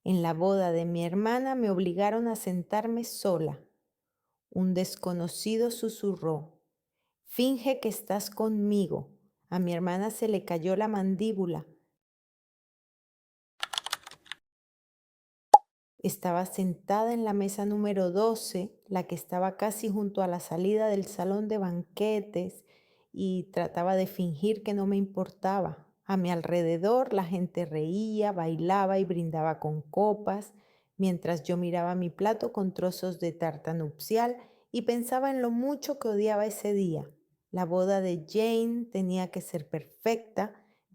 En la boda de mi hermana me obligaron a sentarme sola. Un desconocido susurró: finge que estás conmigo. A mi hermana se le cayó la mandíbula. Estaba sentada en la mesa número 12, la que estaba casi junto a la salida del salón de banquetes, y trataba de fingir que no me importaba. A mi alrededor la gente reía, bailaba y brindaba con copas, mientras yo miraba mi plato con trozos de tarta nupcial y pensaba en lo mucho que odiaba ese día. La boda de Jane tenía que ser perfecta.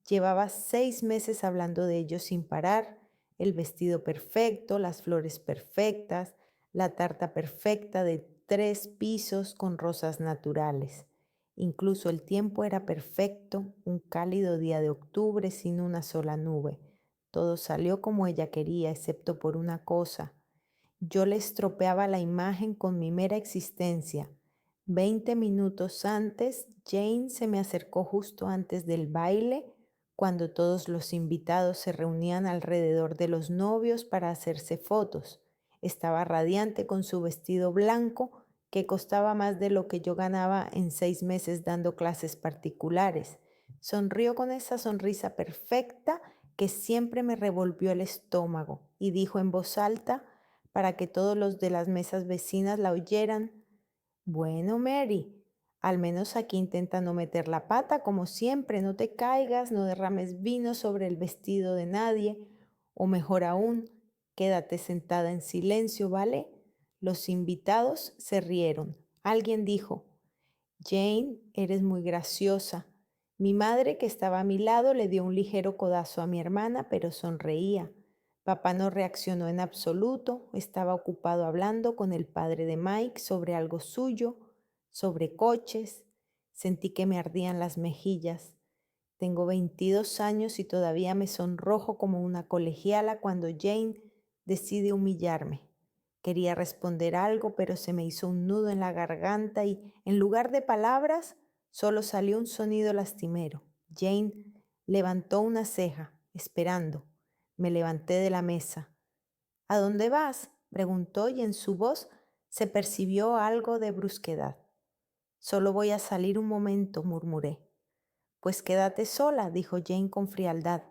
Llevaba 6 meses hablando de ello sin parar: el vestido perfecto, las flores perfectas, la tarta perfecta de 3 pisos con rosas naturales. Incluso el tiempo era perfecto, un cálido día de octubre sin una sola nube. Todo salió como ella quería, excepto por una cosa. Yo le estropeaba la imagen con mi mera existencia. 20 minutos antes, Jane se me acercó justo antes del baile, cuando todos los invitados se reunían alrededor de los novios para hacerse fotos. Estaba radiante con su vestido blanco, que costaba más de lo que yo ganaba en 6 meses dando clases particulares. Sonrió con esa sonrisa perfecta que siempre me revolvió el estómago y dijo en voz alta, para que todos los de las mesas vecinas la oyeran: bueno, Mary, al menos aquí intenta no meter la pata como siempre, no te caigas, no derrames vino sobre el vestido de nadie, o mejor aún, quédate sentada en silencio, ¿vale? Los invitados se rieron. Alguien dijo: Jane, eres muy graciosa. Mi madre, que estaba a mi lado, le dio un ligero codazo a mi hermana, pero sonreía. Papá no reaccionó en absoluto, estaba ocupado hablando con el padre de Mike sobre algo suyo, sobre coches. Sentí que me ardían las mejillas. Tengo 22 años y todavía me sonrojo como una colegiala cuando Jane decide humillarme. Quería responder algo, pero se me hizo un nudo en la garganta y, en lugar de palabras, solo salió un sonido lastimero. Jane levantó una ceja, esperando. Me levanté de la mesa. ¿A dónde vas?, preguntó, y en su voz se percibió algo de brusquedad. Solo voy a salir un momento, murmuré. Pues quédate sola, dijo Jane con frialdad.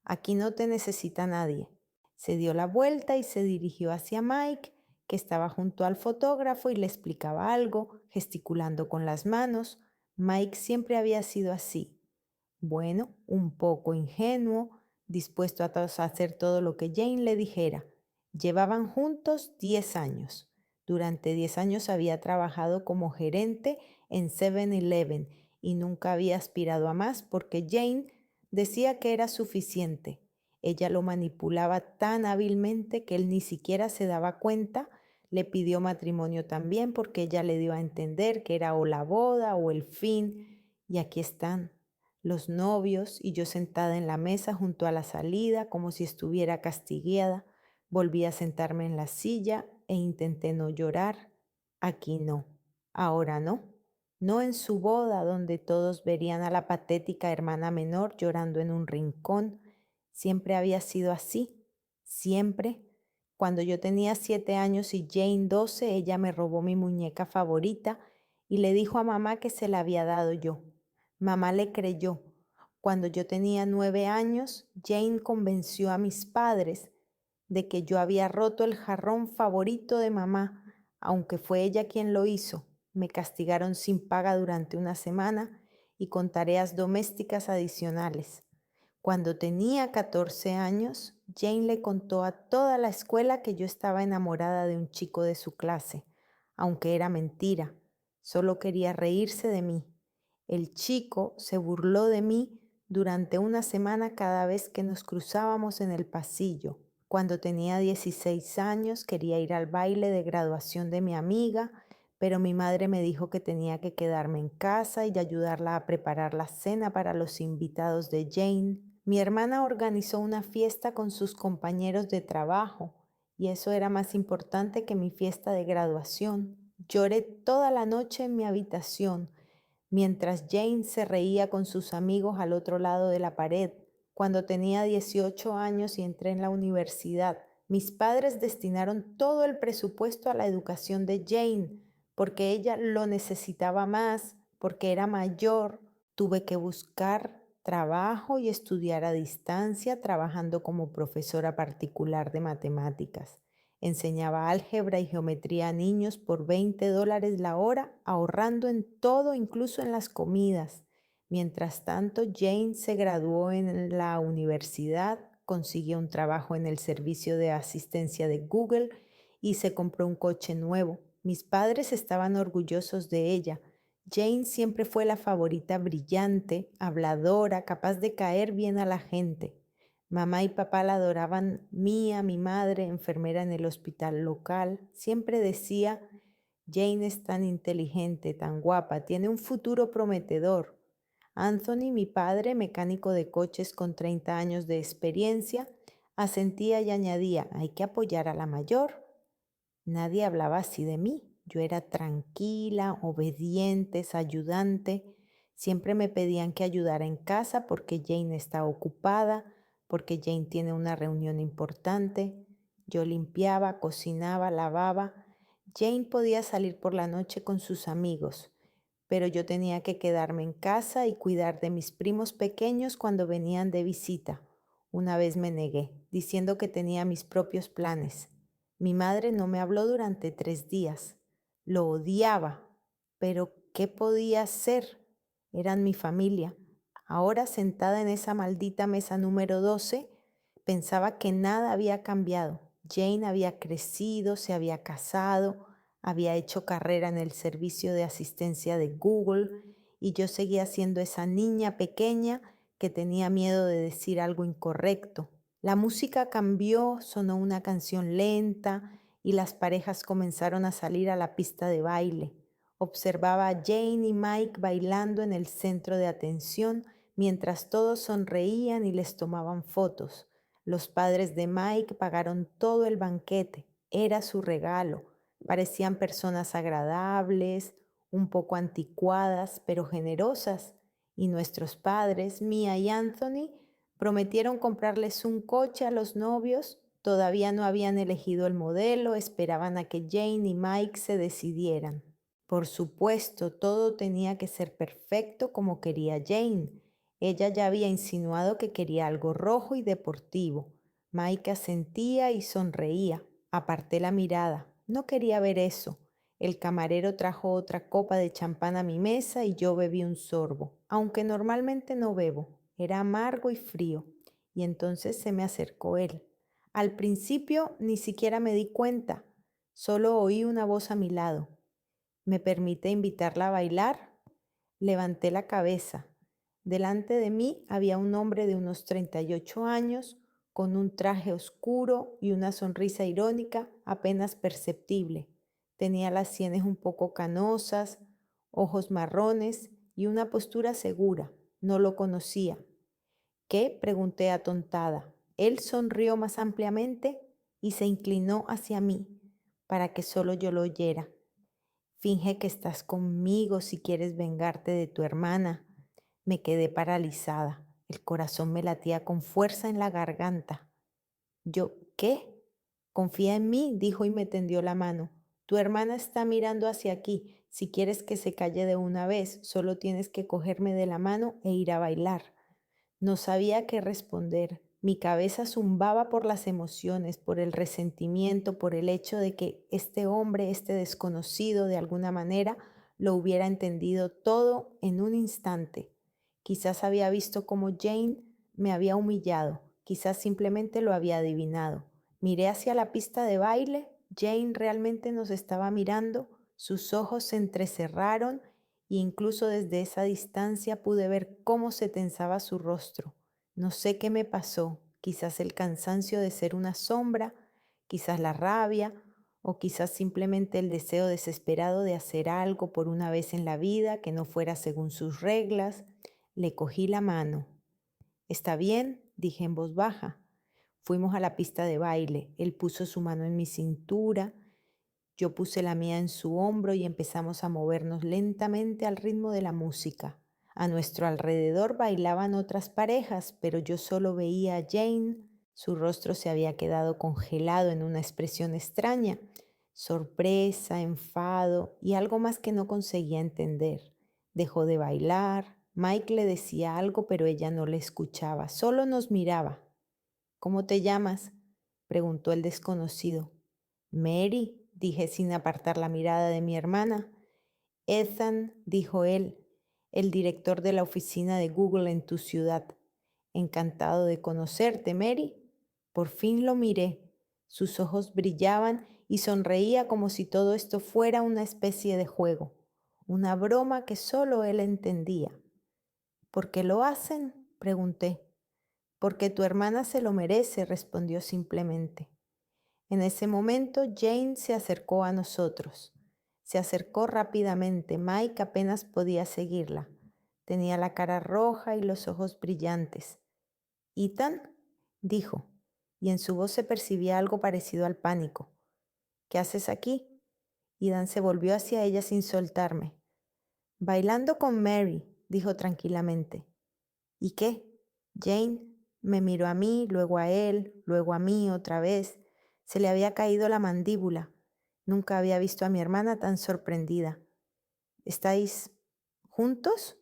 Aquí no te necesita nadie. Se dio la vuelta y se dirigió hacia Mike, que estaba junto al fotógrafo, y le explicaba algo, gesticulando con las manos. Mike siempre había sido así. Bueno, un poco ingenuo, dispuesto a hacer todo lo que Jane le dijera. Llevaban juntos 10 años. Durante 10 años había trabajado como gerente en 7-Eleven y nunca había aspirado a más porque Jane decía que era suficiente. Ella lo manipulaba tan hábilmente que él ni siquiera se daba cuenta. Le pidió matrimonio también porque ella le dio a entender que era o la boda o el fin. Y aquí están los novios y yo sentada en la mesa junto a la salida como si estuviera castigada. Volví a sentarme en la silla e intenté no llorar. Aquí no, ahora no. No en su boda, donde todos verían a la patética hermana menor llorando en un rincón. Siempre había sido así, siempre. Cuando yo tenía 7 años y Jane 12, ella me robó mi muñeca favorita y le dijo a mamá que se la había dado yo. Mamá le creyó. Cuando yo tenía 9 años, Jane convenció a mis padres de que yo había roto el jarrón favorito de mamá, aunque fue ella quien lo hizo. Me castigaron sin paga durante una semana y con tareas domésticas adicionales. Cuando tenía 14 años, Jane le contó a toda la escuela que yo estaba enamorada de un chico de su clase, aunque era mentira. Solo quería reírse de mí. El chico se burló de mí durante una semana cada vez que nos cruzábamos en el pasillo. Cuando tenía 16 años quería ir al baile de graduación de mi amiga, pero mi madre me dijo que tenía que quedarme en casa y ayudarla a preparar la cena para los invitados de Jane. Mi hermana organizó una fiesta con sus compañeros de trabajo y eso era más importante que mi fiesta de graduación. Lloré toda la noche en mi habitación mientras Jane se reía con sus amigos al otro lado de la pared. Cuando tenía 18 años y entré en la universidad, Mis padres destinaron todo el presupuesto a la educación de Jane, porque ella lo necesitaba más, porque era mayor. Tuve que buscar trabajo y estudiar a distancia, trabajando como profesora particular de matemáticas. Enseñaba álgebra y geometría a niños por $20 la hora, ahorrando en todo, incluso en las comidas. Mientras tanto, Jane se graduó en la universidad, consiguió un trabajo en el servicio de asistencia de Google y se compró un coche nuevo. Mis padres estaban orgullosos de ella. Jane siempre fue la favorita brillante, habladora, capaz de caer bien a la gente. Mamá y papá la adoraban. Mía, mi madre, enfermera en el hospital local, siempre decía: Jane es tan inteligente, tan guapa, tiene un futuro prometedor. Anthony, mi padre, mecánico de coches con 30 años de experiencia, asentía y añadía: hay que apoyar a la mayor. Nadie hablaba así de mí. Yo era tranquila, obediente, ayudante. Siempre me pedían que ayudara en casa porque Jane está ocupada, porque Jane tiene una reunión importante. Yo limpiaba, cocinaba, lavaba. Jane podía salir por la noche con sus amigos, pero yo tenía que quedarme en casa y cuidar de mis primos pequeños cuando venían de visita. Una vez me negué, diciendo que tenía mis propios planes. Mi madre no me habló durante 3 días. Lo odiaba, pero ¿qué podía hacer? Eran mi familia. Ahora, sentada en esa maldita mesa número 12, pensaba que nada había cambiado. Jane había crecido, se había casado, había hecho carrera en el servicio de asistencia de Google y yo seguía siendo esa niña pequeña que tenía miedo de decir algo incorrecto. La música cambió, sonó una canción lenta y las parejas comenzaron a salir a la pista de baile. Observaba a Jane y Mike bailando en el centro de atención mientras todos sonreían y les tomaban fotos. Los padres de Mike pagaron todo el banquete. Era su regalo. Parecían personas agradables, un poco anticuadas, pero generosas. Y nuestros padres, Mia y Anthony, prometieron comprarles un coche a los novios. Todavía no habían elegido el modelo, esperaban a que Jane y Mike se decidieran. Por supuesto, todo tenía que ser perfecto como quería Jane. Ella ya había insinuado que quería algo rojo y deportivo. Mike asentía y sonreía. Aparté la mirada. No quería ver eso. El camarero trajo otra copa de champán a mi mesa y yo bebí un sorbo, aunque normalmente no bebo. Era amargo y frío. Y entonces se me acercó él. Al principio ni siquiera me di cuenta. Solo oí una voz a mi lado. ¿Me permite invitarla a bailar? Levanté la cabeza. Delante de mí había un hombre de unos 38 años, con un traje oscuro y una sonrisa irónica apenas perceptible. Tenía las sienes un poco canosas, ojos marrones y una postura segura. No lo conocía. ¿Qué? Pregunté atontada. Él sonrió más ampliamente y se inclinó hacia mí para que solo yo lo oyera. Finge que estás conmigo si quieres vengarte de tu hermana. Me quedé paralizada. El corazón me latía con fuerza en la garganta. ¿Yo qué? Confía en mí, dijo y me tendió la mano. Tu hermana está mirando hacia aquí. Si quieres que se calle de una vez, solo tienes que cogerme de la mano e ir a bailar. No sabía qué responder. Mi cabeza zumbaba por las emociones, por el resentimiento, por el hecho de que este hombre, este desconocido, de alguna manera, lo hubiera entendido todo en un instante. Quizás había visto cómo Jane me había humillado, quizás simplemente lo había adivinado. Miré hacia la pista de baile. Jane realmente nos estaba mirando, sus ojos se entrecerraron e incluso desde esa distancia pude ver cómo se tensaba su rostro. No sé qué me pasó, quizás el cansancio de ser una sombra, quizás la rabia o quizás simplemente el deseo desesperado de hacer algo por una vez en la vida que no fuera según sus reglas. Le cogí la mano. ¿Está bien?, dije en voz baja. Fuimos a la pista de baile. Él puso su mano en mi cintura. Yo puse la mía en su hombro y empezamos a movernos lentamente al ritmo de la música. A nuestro alrededor bailaban otras parejas, pero yo solo veía a Jane Su rostro se había quedado congelado en una expresión extraña, sorpresa, enfado y algo más que no conseguía entender. Dejó de bailar. Mike le decía algo, pero ella no le escuchaba, solo nos miraba. ¿Cómo te llamas?, preguntó el desconocido. Mary, dije sin apartar la mirada de mi hermana. Ethan, dijo él, el director de la oficina de Google en tu ciudad. Encantado de conocerte, Mary. Por fin lo miré. Sus ojos brillaban y sonreía como si todo esto fuera una especie de juego, una broma que solo él entendía. ¿Por qué lo hacen?, pregunté. Porque tu hermana se lo merece, respondió simplemente. En ese momento Jane se acercó a nosotros. Se acercó rápidamente. Mike apenas podía seguirla. Tenía la cara roja y los ojos brillantes. «Ethan», dijo, y en su voz se percibía algo parecido al pánico. «¿Qué haces aquí?». Ethan se volvió hacia ella sin soltarme. «Bailando con Mary», dijo tranquilamente. «¿Y qué?». Jane me miró a mí, luego a él, luego a mí otra vez. Se le había caído la mandíbula. Nunca había visto a mi hermana tan sorprendida. «¿Estáis juntos?»,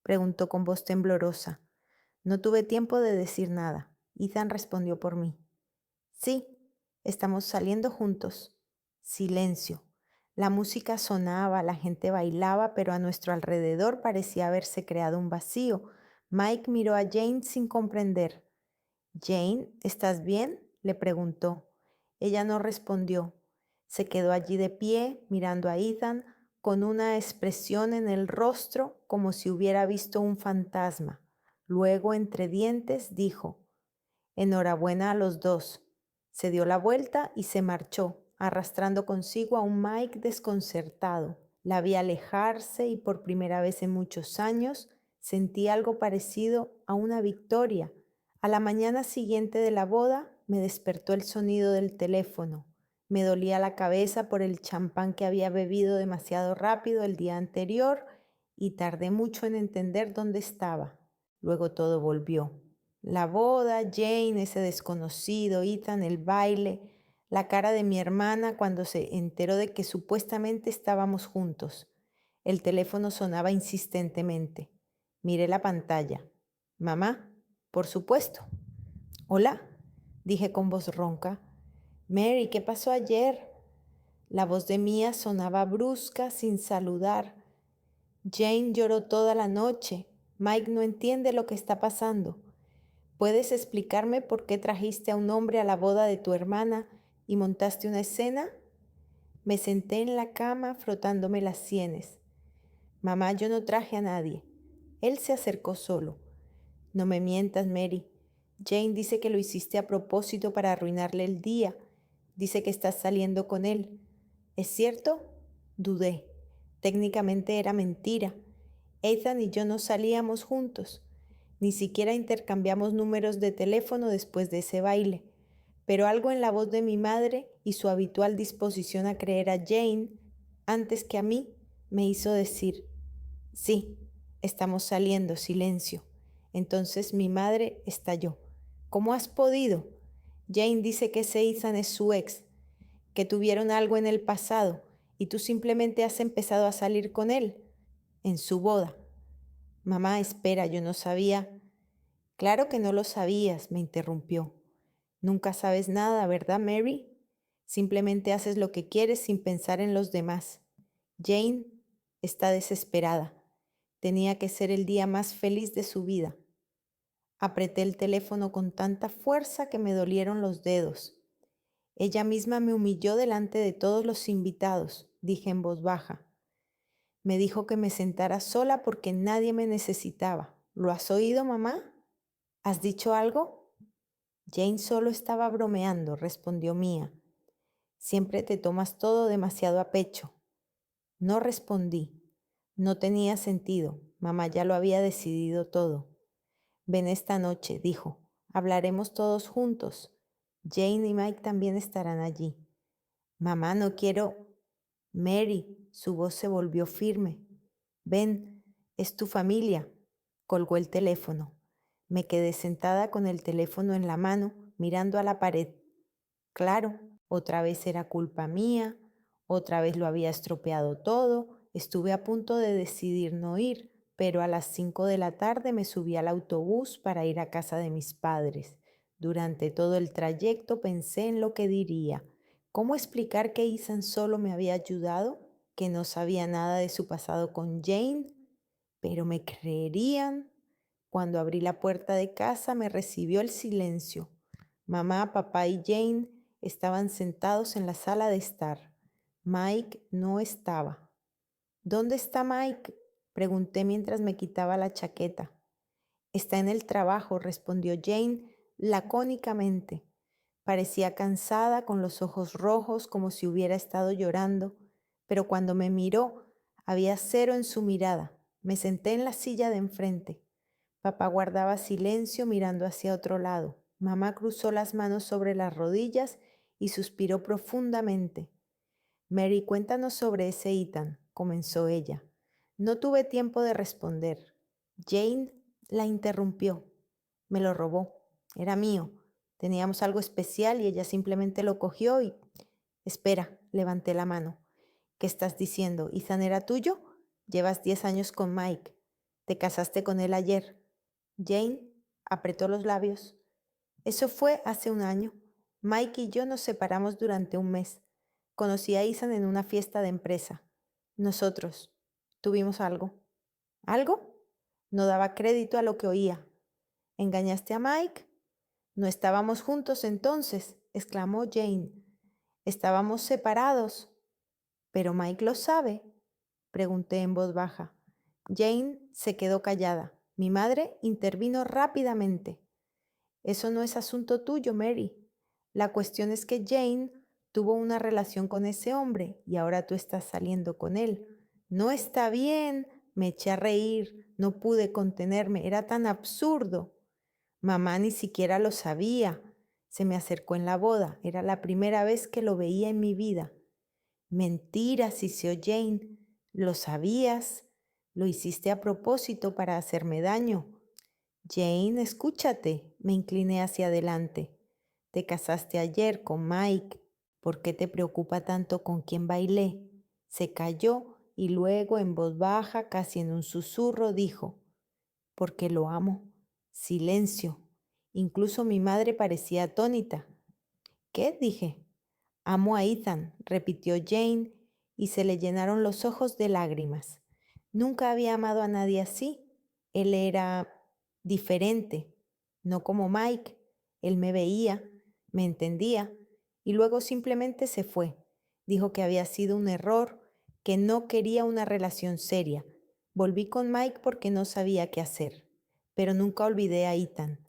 preguntó con voz temblorosa. No tuve tiempo de decir nada. Ethan respondió por mí. «Sí, estamos saliendo juntos». Silencio. La música sonaba, la gente bailaba, pero a nuestro alrededor parecía haberse creado un vacío. Mike miró a Jane sin comprender. «Jane, ¿estás bien?», le preguntó. Ella no respondió. Se quedó allí de pie, mirando a Ethan, con una expresión en el rostro como si hubiera visto un fantasma. Luego, entre dientes, dijo: «Enhorabuena a los dos». Se dio la vuelta y se marchó, arrastrando consigo a un Mike desconcertado. La vi alejarse y por primera vez en muchos años sentí algo parecido a una victoria. A la mañana siguiente de la boda me despertó el sonido del teléfono. Me dolía la cabeza por el champán que había bebido demasiado rápido el día anterior y tardé mucho en entender dónde estaba. Luego todo volvió. La boda, Jane, ese desconocido, Ethan, el baile, la cara de mi hermana cuando se enteró de que supuestamente estábamos juntos. El teléfono sonaba insistentemente. Miré la pantalla. «Mamá, por supuesto». «Hola», dije con voz ronca. «Mary, ¿qué pasó ayer?». La voz de Mía sonaba brusca, sin saludar. «Jane lloró toda la noche. Mike no entiende lo que está pasando. ¿Puedes explicarme por qué trajiste a un hombre a la boda de tu hermana y montaste una escena?». Me senté en la cama frotándome las sienes. «Mamá, yo no traje a nadie. Él se acercó solo». «No me mientas, Mary. Jane dice que lo hiciste a propósito para arruinarle el día. Dice que estás saliendo con él. ¿Es cierto?». Dudé. Técnicamente era mentira. Ethan y yo no salíamos juntos. Ni siquiera intercambiamos números de teléfono después de ese baile. Pero algo en la voz de mi madre y su habitual disposición a creer a Jane antes que a mí me hizo decir: «Sí, estamos saliendo, silencio». Entonces mi madre estalló. «¿Cómo has podido? Jane dice que ese Ethan es su ex, que tuvieron algo en el pasado y tú simplemente has empezado a salir con él en su boda». «Mamá, espera, yo no sabía». «Claro que no lo sabías», me interrumpió. «Nunca sabes nada, ¿verdad, Mary? Simplemente haces lo que quieres sin pensar en los demás». Jane está desesperada. Tenía que ser el día más feliz de su vida. Apreté el teléfono con tanta fuerza que me dolieron los dedos. «Ella misma me humilló delante de todos los invitados», dije en voz baja. «Me dijo que me sentara sola porque nadie me necesitaba. ¿Lo has oído, mamá? ¿Has dicho algo?». «Jane solo estaba bromeando», respondió Mía. «Siempre te tomas todo demasiado a pecho». No respondí. No tenía sentido. Mamá ya lo había decidido todo. «Ven esta noche», dijo. «Hablaremos todos juntos. Jane y Mike también estarán allí». «Mamá, no quiero». «Mary», su voz se volvió firme. «Ven, es tu familia». Colgó el teléfono. Me quedé sentada con el teléfono en la mano, mirando a la pared. Claro, otra vez era culpa mía, otra vez lo había estropeado todo. Estuve a punto de decidir no ir, pero a las 5 de la tarde me subí al autobús para ir a casa de mis padres. Durante todo el trayecto pensé en lo que diría. ¿Cómo explicar que Ethan solo me había ayudado? Que no sabía nada de su pasado con Jane. Pero me creerían. Cuando abrí la puerta de casa me recibió el silencio. Mamá, papá y Jane estaban sentados en la sala de estar. Mike no estaba. ¿Dónde está Mike?, pregunté mientras me quitaba la chaqueta. Está en el trabajo, respondió Jane lacónicamente. Parecía cansada, con los ojos rojos, como si hubiera estado llorando, pero cuando me miró había cero en su mirada. Me senté en la silla de enfrente. Papá guardaba silencio mirando hacia otro lado. Mamá cruzó las manos sobre las rodillas y suspiró profundamente. Mary, cuéntanos sobre ese Ethan, comenzó ella. No tuve tiempo de responder. Jane la interrumpió. Me lo robó. Era mío. Teníamos algo especial y ella simplemente lo cogió y... Espera, levanté la mano. ¿Qué estás diciendo? ¿Ethan era tuyo? Llevas 10 años con Mike. Te casaste con él ayer. Jane apretó los labios. Eso fue hace un año. Mike y yo nos separamos durante un mes. Conocí a Ethan en una fiesta de empresa. Nosotros tuvimos algo. ¿Algo? No daba crédito a lo que oía. ¿Engañaste a Mike? No estábamos juntos entonces, exclamó Jane. Estábamos separados. ¿Pero Mike lo sabe?, pregunté en voz baja. Jane se quedó callada. Mi madre intervino rápidamente. Eso no es asunto tuyo, Mary. La cuestión es que Jane tuvo una relación con ese hombre y ahora tú estás saliendo con él. No está bien. Me eché a reír. No pude contenerme. Era tan absurdo. Mamá ni siquiera lo sabía. Se me acercó en la boda. Era la primera vez que lo veía en mi vida. Mentira, siseó Jane. ¿Lo sabías? Lo hiciste a propósito para hacerme daño. Jane, escúchate. Me incliné hacia adelante. Te casaste ayer con Mike. ¿Por qué te preocupa tanto con quién bailé? Se calló y luego en voz baja, casi en un susurro, dijo, porque lo amo. Silencio. Incluso mi madre parecía atónita. ¿Qué? Dije. Amo a Ethan, repitió Jane, y se le llenaron los ojos de lágrimas. Nunca había amado a nadie así. Él era diferente, no como Mike. Él me veía, me entendía, y luego simplemente se fue. Dijo que había sido un error, que no quería una relación seria. Volví con Mike porque no sabía qué hacer, pero nunca olvidé a Ethan.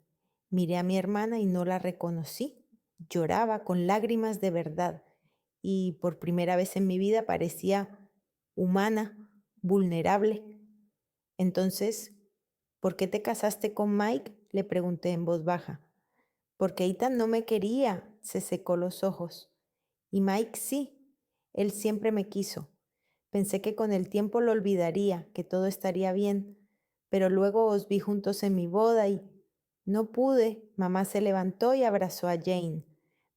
Miré a mi hermana y no la reconocí. Lloraba con lágrimas de verdad y por primera vez en mi vida parecía humana, vulnerable. Entonces, ¿por qué te casaste con Mike?, le pregunté en voz baja. Porque Ethan no me quería, se secó los ojos. Y Mike sí, él siempre me quiso. Pensé que con el tiempo lo olvidaría, que todo estaría bien, pero luego os vi juntos en mi boda y no pude. Mamá se levantó y abrazó a Jane.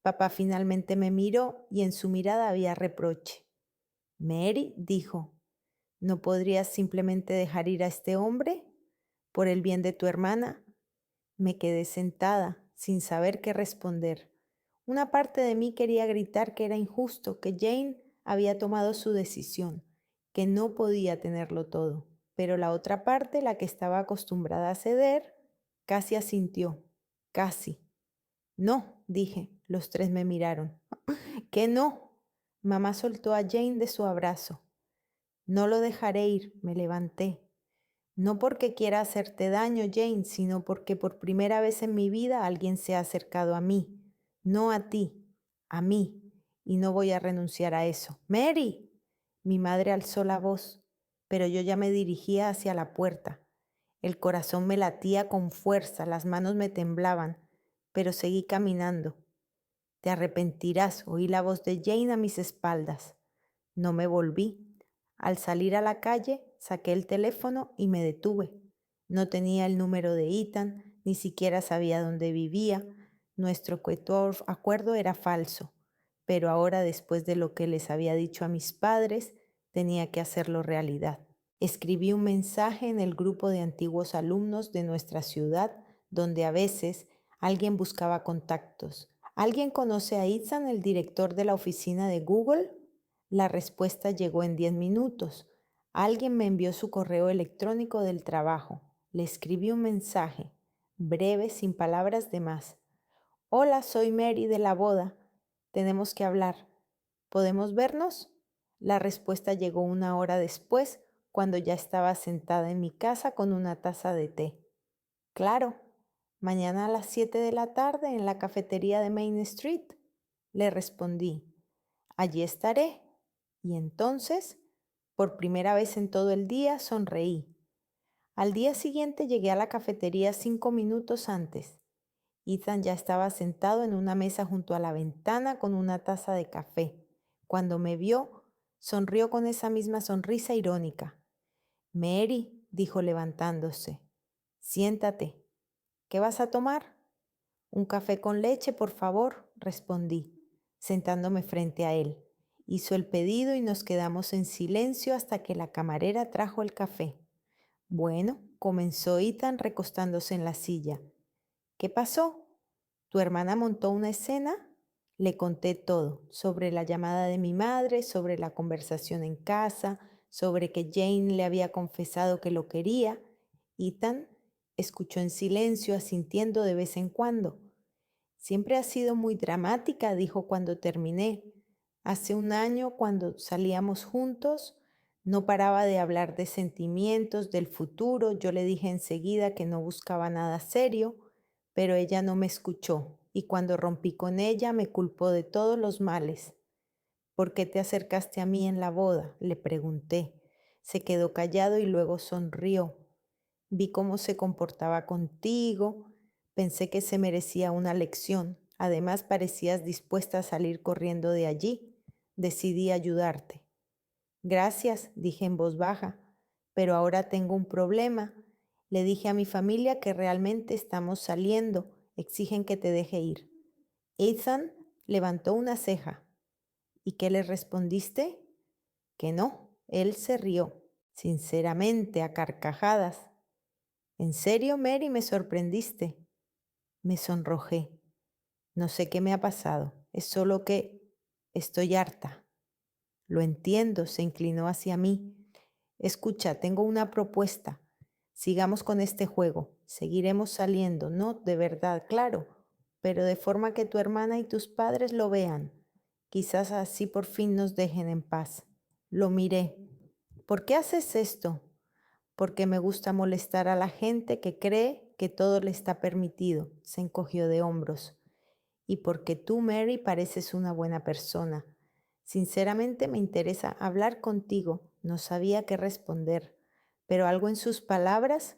Papá finalmente me miró y en su mirada había reproche. Mary dijo, ¿no podrías simplemente dejar ir a este hombre por el bien de tu hermana? Me quedé sentada, sin saber qué responder. Una parte de mí quería gritar que era injusto, que Jane había tomado su decisión, que no podía tenerlo todo. Pero la otra parte, la que estaba acostumbrada a ceder, casi asintió. Casi. No, dije. Los tres me miraron. ¿Qué no? Mamá soltó a Jane de su abrazo. No lo dejaré ir, me levanté. No porque quiera hacerte daño, Jane, sino porque por primera vez en mi vida alguien se ha acercado a mí. No a ti, a mí. Y no voy a renunciar a eso. ¡Mary! Mi madre alzó la voz, pero yo ya me dirigía hacia la puerta. El corazón me latía con fuerza, las manos me temblaban, pero seguí caminando. Te arrepentirás, oí la voz de Jane a mis espaldas. No me volví. Al salir a la calle, saqué el teléfono y me detuve. No tenía el número de Ethan, ni siquiera sabía dónde vivía. Nuestro acuerdo era falso, pero ahora, después de lo que les había dicho a mis padres, tenía que hacerlo realidad. Escribí un mensaje en el grupo de antiguos alumnos de nuestra ciudad, donde a veces alguien buscaba contactos. ¿Alguien conoce a Ethan, el director de la oficina de Google? La respuesta llegó en 10 minutos. Alguien me envió su correo electrónico del trabajo. Le escribí un mensaje, breve, sin palabras de más. Hola, soy Mary de la boda. Tenemos que hablar. ¿Podemos vernos? La respuesta llegó 1 hora después, cuando ya estaba sentada en mi casa con una taza de té. Claro, mañana a las 7 de la tarde en la cafetería de Main Street, le respondí. Allí estaré. Y entonces, por primera vez en todo el día, sonreí. Al día siguiente llegué a la cafetería 5 minutos antes. Ethan ya estaba sentado en una mesa junto a la ventana con una taza de café. Cuando me vio, sonrió con esa misma sonrisa irónica. Mary, dijo levantándose, siéntate. ¿Qué vas a tomar? Un café con leche, por favor, respondí, sentándome frente a él. Hizo el pedido y nos quedamos en silencio hasta que la camarera trajo el café. Bueno, comenzó Ethan recostándose en la silla. ¿Qué pasó? ¿Tu hermana montó una escena? Le conté todo, sobre la llamada de mi madre, sobre la conversación en casa, sobre que Jane le había confesado que lo quería. Ethan escuchó en silencio, asintiendo de vez en cuando. Siempre ha sido muy dramática, dijo cuando terminé. Hace 1 año, cuando salíamos juntos, no paraba de hablar de sentimientos, del futuro. Yo le dije enseguida que no buscaba nada serio, pero ella no me escuchó, y cuando rompí con ella me culpó de todos los males. ¿Por qué te acercaste a mí en la boda?, le pregunté. Se quedó callado y luego sonrió. Vi cómo se comportaba contigo, pensé que se merecía una lección. Además, parecías dispuesta a salir corriendo de allí. Decidí ayudarte. Gracias, dije en voz baja, pero ahora tengo un problema. Le dije a mi familia que realmente estamos saliendo. Exigen que te deje ir. Ethan levantó una ceja. ¿Y qué le respondiste? Que no. Él se rió, sinceramente, a carcajadas. ¿En serio, Mary? Me sorprendiste. Me sonrojé. No sé qué me ha pasado. Es solo que estoy harta. Lo entiendo, se inclinó hacia mí. Escucha, tengo una propuesta. Sigamos con este juego. Seguiremos saliendo, no de verdad, claro, pero de forma que tu hermana y tus padres lo vean. Quizás así por fin nos dejen en paz. Lo miré. ¿Por qué haces esto? Porque me gusta molestar a la gente que cree que todo le está permitido. Se encogió de hombros. Y porque tú, Mary, pareces una buena persona. Sinceramente me interesa hablar contigo. No sabía qué responder, pero algo en sus palabras,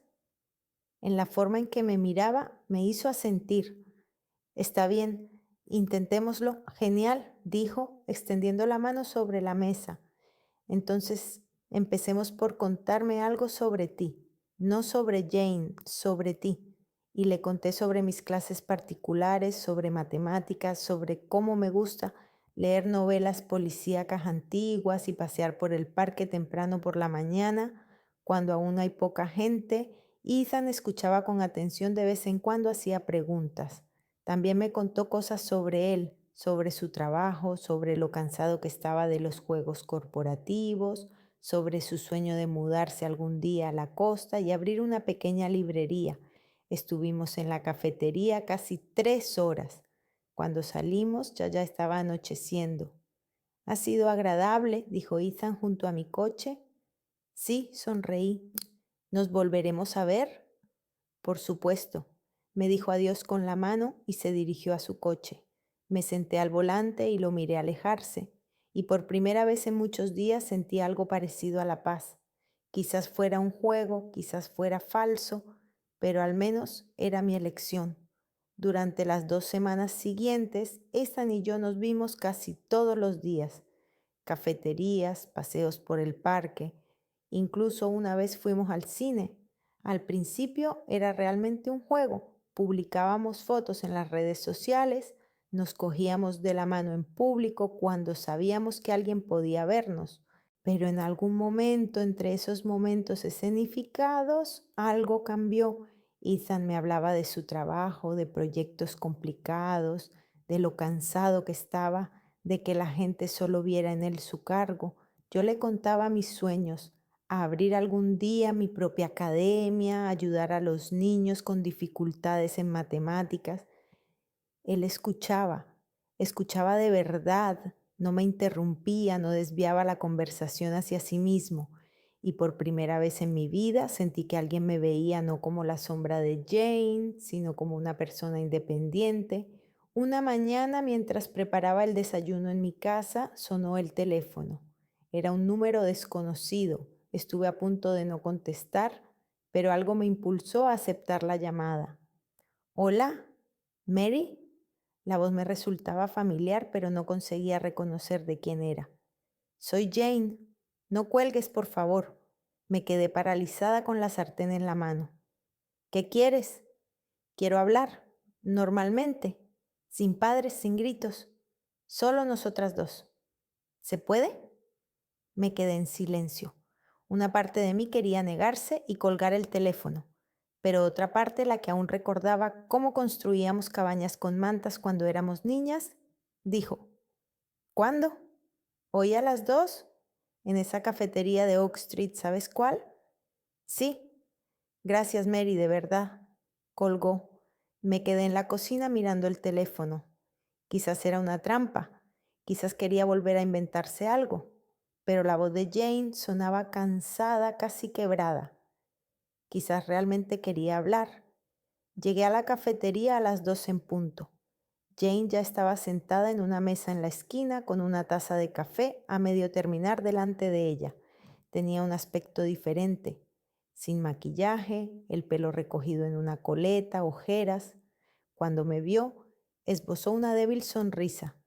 en la forma en que me miraba, me hizo asentir. Está bien, intentémoslo. Genial, dijo, extendiendo la mano sobre la mesa. Entonces, empecemos por contarme algo sobre ti, no sobre Jane, sobre ti. Y le conté sobre mis clases particulares, sobre matemáticas, sobre cómo me gusta leer novelas policíacas antiguas y pasear por el parque temprano por la mañana, cuando aún hay poca gente. Ethan escuchaba con atención, de vez en cuando hacía preguntas. También me contó cosas sobre él, sobre su trabajo, sobre lo cansado que estaba de los juegos corporativos, sobre su sueño de mudarse algún día a la costa y abrir una pequeña librería. Estuvimos en la cafetería casi 3 horas. Cuando salimos ya estaba anocheciendo. Ha sido agradable, dijo Ethan junto a mi coche. Sí, sonreí. ¿Nos volveremos a ver? Por supuesto. Me dijo adiós con la mano y se dirigió a su coche. Me senté al volante y lo miré alejarse, y por primera vez en muchos días sentí algo parecido a la paz. Quizás fuera un juego, quizás fuera falso, pero al menos era mi elección. Durante las 2 semanas siguientes, Ethan y yo nos vimos casi todos los días. Cafeterías, paseos por el parque, incluso una vez fuimos al cine. Al principio era realmente un juego, publicábamos fotos en las redes sociales, nos cogíamos de la mano en público cuando sabíamos que alguien podía vernos. Pero en algún momento, entre esos momentos escenificados, algo cambió. Ethan me hablaba de su trabajo, de proyectos complicados, de lo cansado que estaba, de que la gente solo viera en él su cargo. Yo le contaba mis sueños, a abrir algún día mi propia academia, ayudar a los niños con dificultades en matemáticas. Él escuchaba de verdad, no me interrumpía, no desviaba la conversación hacia sí mismo. Y por primera vez en mi vida sentí que alguien me veía no como la sombra de Jane, sino como una persona independiente. Una mañana, mientras preparaba el desayuno en mi casa, sonó el teléfono. Era un número desconocido. Estuve a punto de no contestar, pero algo me impulsó a aceptar la llamada. Hola, Mary. La voz me resultaba familiar, pero no conseguía reconocer de quién era. Soy Jane. No cuelgues, por favor. Me quedé paralizada con la sartén en la mano. ¿Qué quieres? Quiero hablar, normalmente, sin padres, sin gritos, solo nosotras dos. ¿Se puede? Me quedé en silencio. Una parte de mí quería negarse y colgar el teléfono, pero otra parte, la que aún recordaba cómo construíamos cabañas con mantas cuando éramos niñas, dijo, ¿cuándo? ¿Hoy a las 2? En esa cafetería de Oak Street, ¿sabes cuál? Sí. Gracias, Mary, de verdad. Colgó. Me quedé en la cocina mirando el teléfono. Quizás era una trampa. Quizás quería volver a inventarse algo. Pero la voz de Jane sonaba cansada, casi quebrada. Quizás realmente quería hablar. Llegué a la cafetería a las 2 en punto. Jane ya estaba sentada en una mesa en la esquina con una taza de café a medio terminar delante de ella. Tenía un aspecto diferente, sin maquillaje, el pelo recogido en una coleta, ojeras. Cuando me vio, esbozó una débil sonrisa.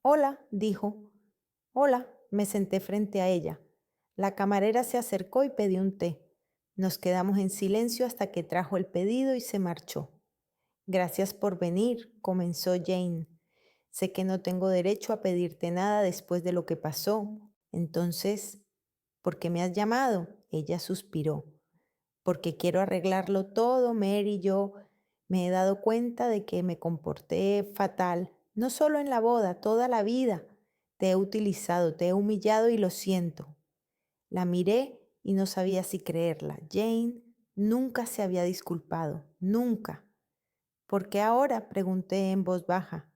Hola, dijo. Hola, me senté frente a ella. La camarera se acercó y pidió un té. Nos quedamos en silencio hasta que trajo el pedido y se marchó. Gracias por venir, comenzó Jane. Sé que no tengo derecho a pedirte nada después de lo que pasó. Entonces, ¿por qué me has llamado? Ella suspiró. Porque quiero arreglarlo todo, Mary. Yo me he dado cuenta de que me comporté fatal, no solo en la boda, toda la vida. Te he utilizado, te he humillado y lo siento. La miré y no sabía si creerla. Jane nunca se había disculpado, nunca. ¿Por qué ahora? Pregunté en voz baja.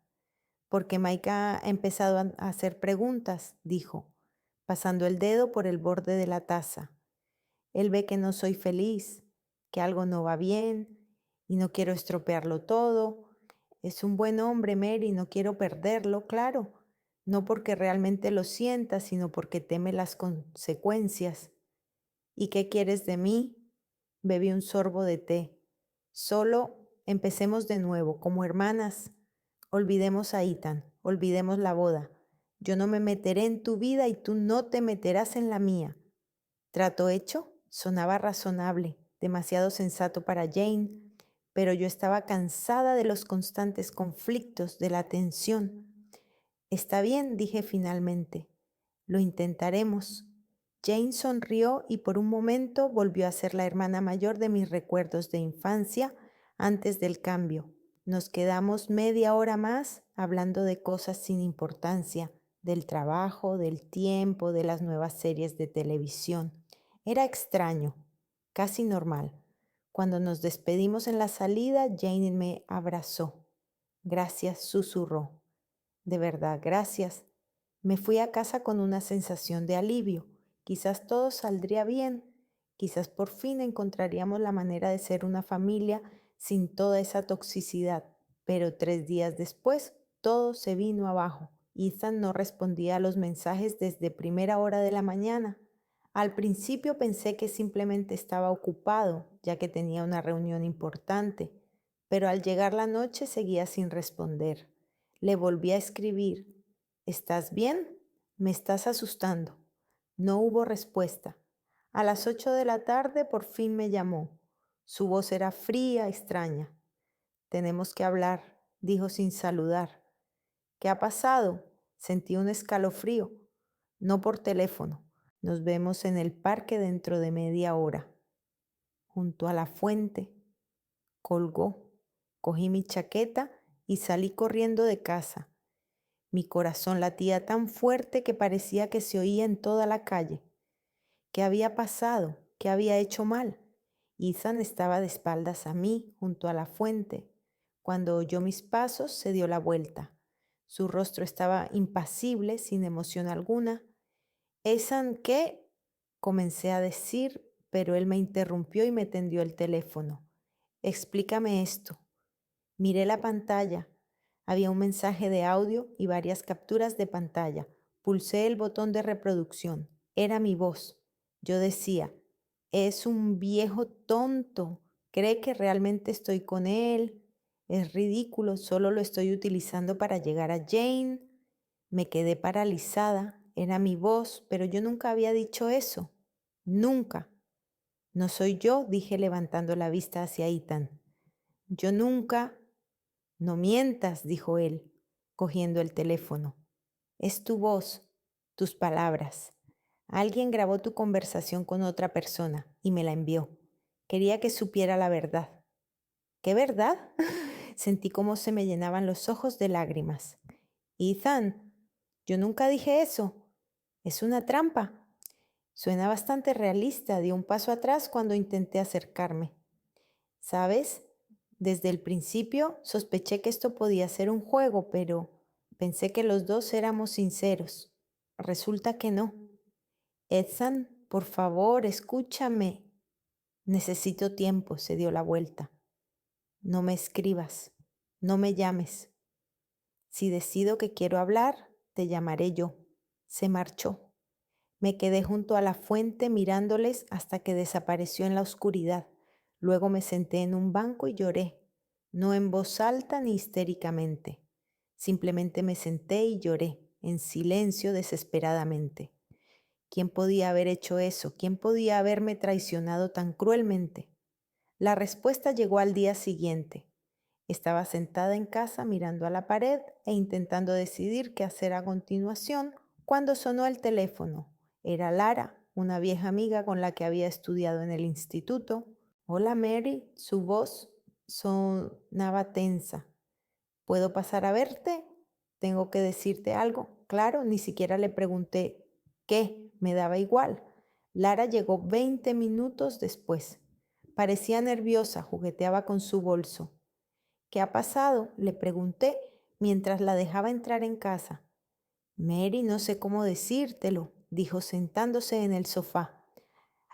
Porque Mike ha empezado a hacer preguntas, dijo, pasando el dedo por el borde de la taza. Él ve que no soy feliz, que algo no va bien y no quiero estropearlo todo. Es un buen hombre, Mary, no quiero perderlo, claro. No porque realmente lo sienta, sino porque teme las consecuencias. ¿Y qué quieres de mí? Bebí un sorbo de té. Solo empecemos de nuevo, como hermanas. Olvidemos a Ethan, olvidemos la boda. Yo no me meteré en tu vida y tú no te meterás en la mía. ¿Trato hecho? Sonaba razonable, demasiado sensato para Jane, pero yo estaba cansada de los constantes conflictos, de la tensión. Está bien, dije finalmente. Lo intentaremos. Jane sonrió y por un momento volvió a ser la hermana mayor de mis recuerdos de infancia antes del cambio. Nos quedamos media hora más hablando de cosas sin importancia, del trabajo, del tiempo, de las nuevas series de televisión. Era extraño, casi normal. Cuando nos despedimos en la salida, Jane me abrazó. Gracias, susurró. De verdad, gracias. Me fui a casa con una sensación de alivio. Quizás todo saldría bien. Quizás por fin encontraríamos la manera de ser una familia sin toda esa toxicidad. Pero 3 días después, todo se vino abajo. Ethan no respondía a los mensajes desde primera hora de la mañana. Al principio pensé que simplemente estaba ocupado, ya que tenía una reunión importante, pero al llegar la noche seguía sin responder. Le volví a escribir. ¿Estás bien? Me estás asustando. No hubo respuesta. A las 8 de la tarde por fin me llamó. Su voz era fría, extraña. tenemos que hablar, dijo sin saludar. ¿Qué ha pasado? Sentí un escalofrío. No por teléfono. Nos vemos en el parque dentro de media hora. Junto a la fuente. Colgó. Cogí mi chaqueta y salí corriendo de casa. Mi corazón latía tan fuerte que parecía que se oía en toda la calle. ¿Qué había pasado? ¿Qué había hecho mal? Ethan estaba de espaldas a mí, junto a la fuente. Cuando oyó mis pasos, se dio la vuelta. Su rostro estaba impasible, sin emoción alguna. ¿Ethan qué? Comencé a decir, pero él me interrumpió y me tendió el teléfono. Explícame esto. Miré la pantalla. Había un mensaje de audio y varias capturas de pantalla. Pulsé el botón de reproducción. Era mi voz. Yo decía, es un viejo tonto. Cree que realmente estoy con él. Es ridículo, solo lo estoy utilizando para llegar a Jane. Me quedé paralizada. Era mi voz, pero yo nunca había dicho eso. Nunca. No soy yo, dije levantando la vista hacia Ethan. Yo nunca. No mientas, dijo él, cogiendo el teléfono. Es tu voz, tus palabras. Alguien grabó tu conversación con otra persona y me la envió. Quería que supiera la verdad. ¿Qué verdad? Sentí cómo se me llenaban los ojos de lágrimas. Ethan, yo nunca dije eso. Es una trampa. Suena bastante realista. Di un paso atrás cuando intenté acercarme. ¿Sabes? Desde el principio sospeché que esto podía ser un juego, pero pensé que los dos éramos sinceros. Resulta que no. Edson, por favor, escúchame. Necesito tiempo, se dio la vuelta. No me escribas, no me llames. Si decido que quiero hablar, te llamaré yo. Se marchó. Me quedé junto a la fuente mirándoles hasta que desapareció en la oscuridad. Luego me senté en un banco y lloré, no en voz alta ni histéricamente. Simplemente me senté y lloré, en silencio desesperadamente. ¿Quién podía haber hecho eso? ¿Quién podía haberme traicionado tan cruelmente? La respuesta llegó al día siguiente. Estaba sentada en casa mirando a la pared e intentando decidir qué hacer a continuación cuando sonó el teléfono. Era Lara, una vieja amiga con la que había estudiado en el instituto. Hola Mary, su voz sonaba tensa. ¿Puedo pasar a verte? ¿Tengo que decirte algo? Claro, ni siquiera le pregunté qué, me daba igual. Lara llegó 20 minutos después. Parecía nerviosa, jugueteaba con su bolso. ¿Qué ha pasado? Le pregunté mientras la dejaba entrar en casa. Mary, no sé cómo decírtelo, dijo sentándose en el sofá.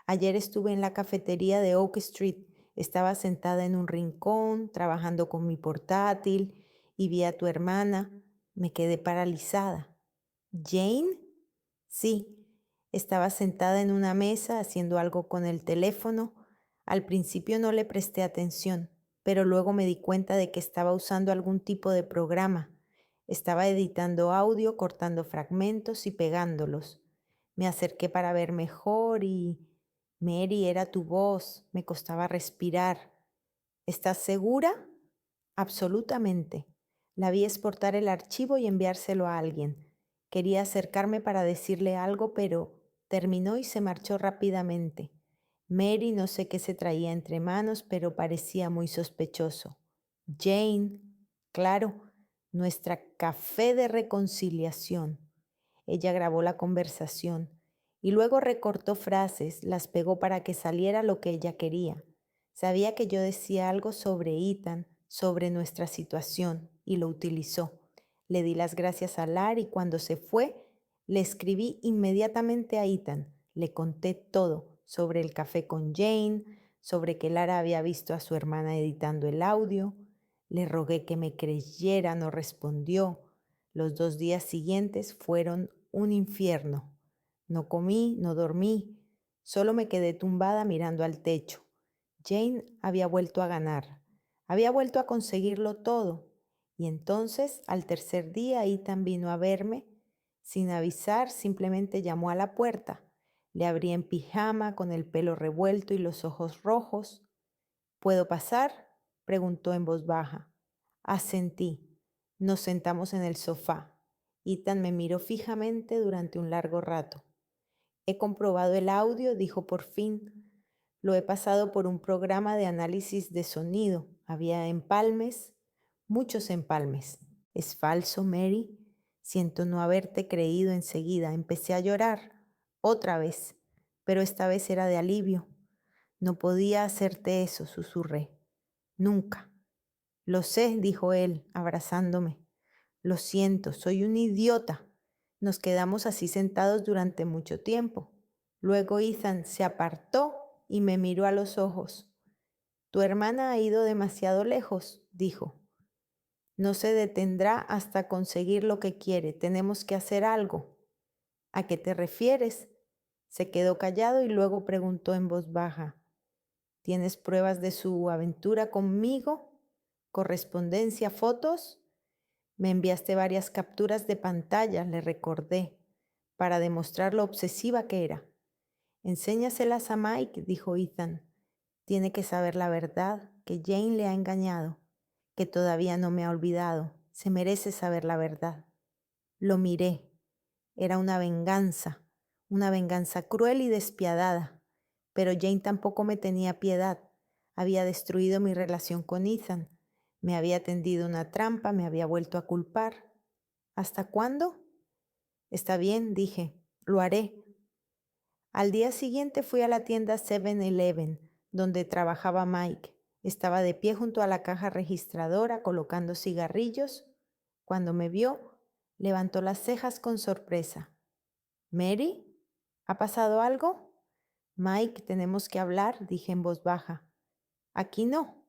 Ayer estuve en la cafetería de Oak Street. Estaba sentada en un rincón, trabajando con mi portátil, y vi a tu hermana. Me quedé paralizada. ¿Jane? Sí, estaba sentada en una mesa haciendo algo con el teléfono. Al principio no le presté atención, pero luego me di cuenta de que estaba usando algún tipo de programa. Estaba editando audio, cortando fragmentos y pegándolos. Me acerqué para ver mejor y... Mary, era tu voz. Me costaba respirar. ¿Estás segura? Absolutamente. La vi exportar el archivo y enviárselo a alguien. Quería acercarme para decirle algo, pero terminó y se marchó rápidamente. Mary no sé qué se traía entre manos, pero parecía muy sospechoso. Jane, claro, nuestra café de reconciliación. Ella grabó la conversación y luego recortó frases, las pegó para que saliera lo que ella quería. Sabía que yo decía algo sobre Ethan, sobre nuestra situación, y lo utilizó. Le di las gracias a Lara y cuando se fue, le escribí inmediatamente a Ethan. Le conté todo sobre el café con Jane, sobre que Lara había visto a su hermana editando el audio. Le rogué que me creyera, no respondió. Los 2 días siguientes fueron un infierno. No comí, no dormí, solo me quedé tumbada mirando al techo. Jane había vuelto a ganar, había vuelto a conseguirlo todo. Y entonces, al tercer día, Ethan vino a verme. Sin avisar, simplemente llamó a la puerta. Le abrí en pijama, con el pelo revuelto y los ojos rojos. ¿Puedo pasar?, preguntó en voz baja. Asentí. Nos sentamos en el sofá. Ethan me miró fijamente durante un largo rato. He comprobado el audio, dijo por fin. Lo he pasado por un programa de análisis de sonido. Había empalmes, muchos empalmes. ¿Es falso, Mary? Siento no haberte creído enseguida. Empecé a llorar. Otra vez. Pero esta vez era de alivio. No podía hacerte eso, susurré. Nunca. Lo sé, dijo él, abrazándome. Lo siento, soy un idiota. Nos quedamos así sentados durante mucho tiempo. Luego Ethan se apartó y me miró a los ojos. Tu hermana ha ido demasiado lejos, dijo. No se detendrá hasta conseguir lo que quiere. Tenemos que hacer algo. ¿A qué te refieres? Se quedó callado y luego preguntó en voz baja. ¿Tienes pruebas de su aventura conmigo? ¿Correspondencia, fotos? Me enviaste varias capturas de pantalla, le recordé, para demostrar lo obsesiva que era. Enséñaselas a Mike, dijo Ethan. Tiene que saber la verdad, que Jane le ha engañado, que todavía no me ha olvidado. Se merece saber la verdad. Lo miré. Era una venganza cruel y despiadada. Pero Jane tampoco me tenía piedad. Había destruido mi relación con Ethan. Me había tendido una trampa, me había vuelto a culpar. ¿Hasta cuándo? Está bien, dije, lo haré. Al día siguiente fui a la tienda 7-Eleven, donde trabajaba Mike. Estaba de pie junto a la caja registradora colocando cigarrillos. Cuando me vio, levantó las cejas con sorpresa. ¿Mary? ¿Ha pasado algo? Mike, tenemos que hablar, dije en voz baja. Aquí no.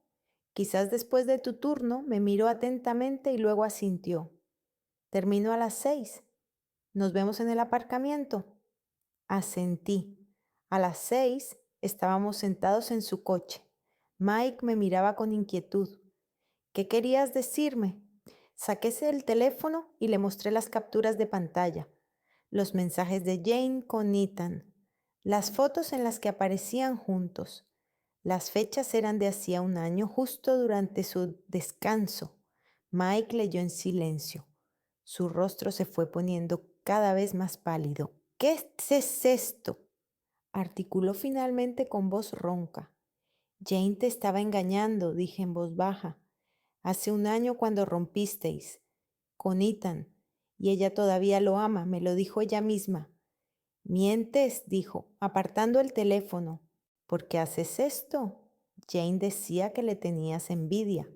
Quizás después de tu turno, me miró atentamente y luego asintió. Termino a las 6. ¿Nos vemos en el aparcamiento? Asentí. A las 6 estábamos sentados en su coche. Mike me miraba con inquietud. ¿Qué querías decirme? Saqué el teléfono y le mostré las capturas de pantalla, los mensajes de Jane con Ethan, las fotos en las que aparecían juntos. Las fechas eran de hacía un año, justo durante su descanso. Mike leyó en silencio. Su rostro se fue poniendo cada vez más pálido. ¿Qué es esto? Articuló finalmente con voz ronca. Jane te estaba engañando, dije en voz baja. Hace un año cuando rompisteis con Ethan, y ella todavía lo ama, me lo dijo ella misma. Mientes, dijo, apartando el teléfono. ¿Por qué haces esto? Jane decía que le tenías envidia.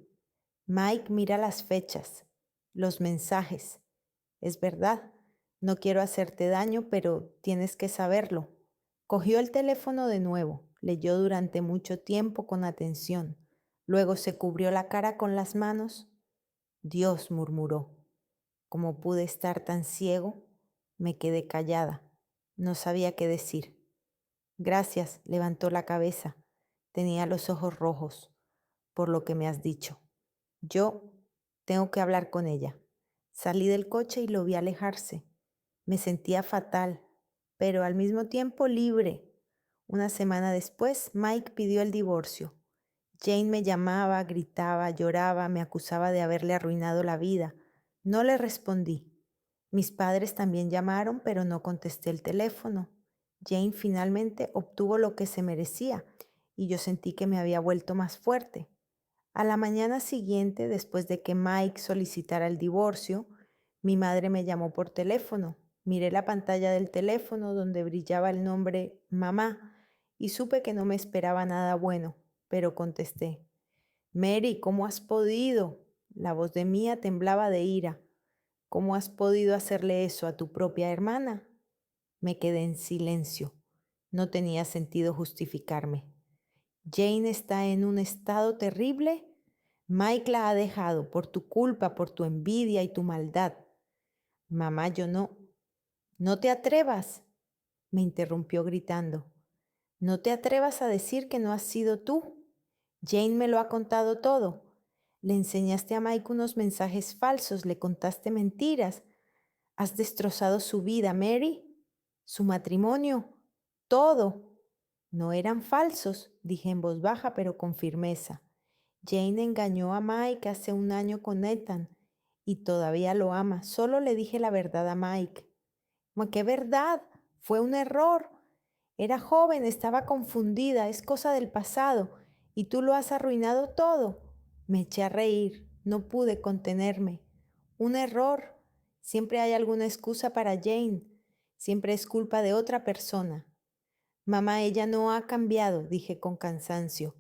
Mike mira las fechas, los mensajes. Es verdad, no quiero hacerte daño, pero tienes que saberlo. Cogió el teléfono de nuevo, leyó durante mucho tiempo con atención. Luego se cubrió la cara con las manos. Dios, murmuró. ¿Cómo pude estar tan ciego? Me quedé callada. No sabía qué decir. Gracias, levantó la cabeza. Tenía los ojos rojos, por lo que me has dicho. Yo tengo que hablar con ella. Salí del coche y lo vi alejarse. Me sentía fatal, pero al mismo tiempo libre. Una semana después, Mike pidió el divorcio. Jane me llamaba, gritaba, lloraba, me acusaba de haberle arruinado la vida. No le respondí. Mis padres también llamaron, pero no contesté el teléfono. Jane finalmente obtuvo lo que se merecía y yo sentí que me había vuelto más fuerte. A la mañana siguiente, después de que Mike solicitara el divorcio, mi madre me llamó por teléfono. Miré la pantalla del teléfono donde brillaba el nombre Mamá y supe que no me esperaba nada bueno, pero contesté. Mary, ¿cómo has podido? La voz de Mía temblaba de ira. ¿Cómo has podido hacerle eso a tu propia hermana? Me quedé en silencio. No tenía sentido justificarme. Jane está en un estado terrible. Mike la ha dejado por tu culpa, por tu envidia y tu maldad. Mamá, yo no. No te atrevas, me interrumpió gritando. No te atrevas a decir que no has sido tú. Jane me lo ha contado todo. Le enseñaste a Mike unos mensajes falsos, le contaste mentiras. Has destrozado su vida, Mary, su matrimonio, todo. No eran falsos, dije en voz baja pero con firmeza. Jane engañó a Mike hace un año con Ethan y todavía lo ama. Solo le dije la verdad a Mike. ¿Cómo qué verdad? Fue un error. Era joven, estaba confundida, es cosa del pasado y tú lo has arruinado todo. Me eché a reír, no pude contenerme. Un error. Siempre hay alguna excusa para Jane. Siempre es culpa de otra persona. Mamá, ella no ha cambiado, dije con cansancio.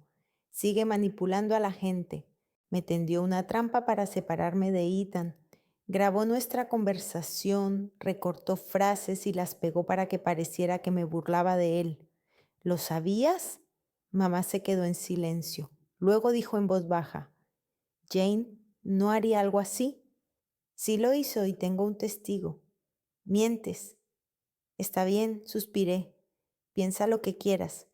Sigue manipulando a la gente. Me tendió una trampa para separarme de Ethan. Grabó nuestra conversación, recortó frases y las pegó para que pareciera que me burlaba de él. ¿Lo sabías? Mamá se quedó en silencio. Luego dijo en voz baja, Jane, ¿no haría algo así? Sí lo hizo y tengo un testigo. Mientes. Está bien, suspiré. Piensa lo que quieras,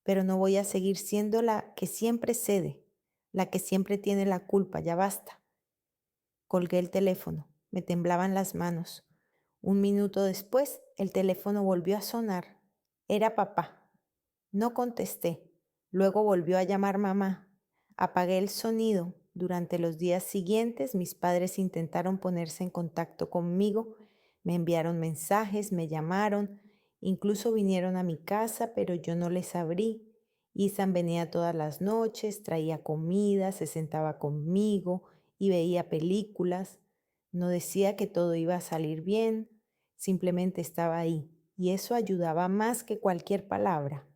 pero no voy a seguir siendo la que siempre cede, la que siempre tiene la culpa, ya basta. Colgué el teléfono, me temblaban las manos. Un minuto después, el teléfono volvió a sonar. Era papá. No contesté. Luego volvió a llamar mamá. Apagué el sonido. Durante los días siguientes, mis padres intentaron ponerse en contacto conmigo. Me enviaron mensajes, me llamaron, incluso vinieron a mi casa, pero yo no les abrí. Ethan venía todas las noches, traía comida, se sentaba conmigo y veía películas. No decía que todo iba a salir bien, simplemente estaba ahí, y eso ayudaba más que cualquier palabra.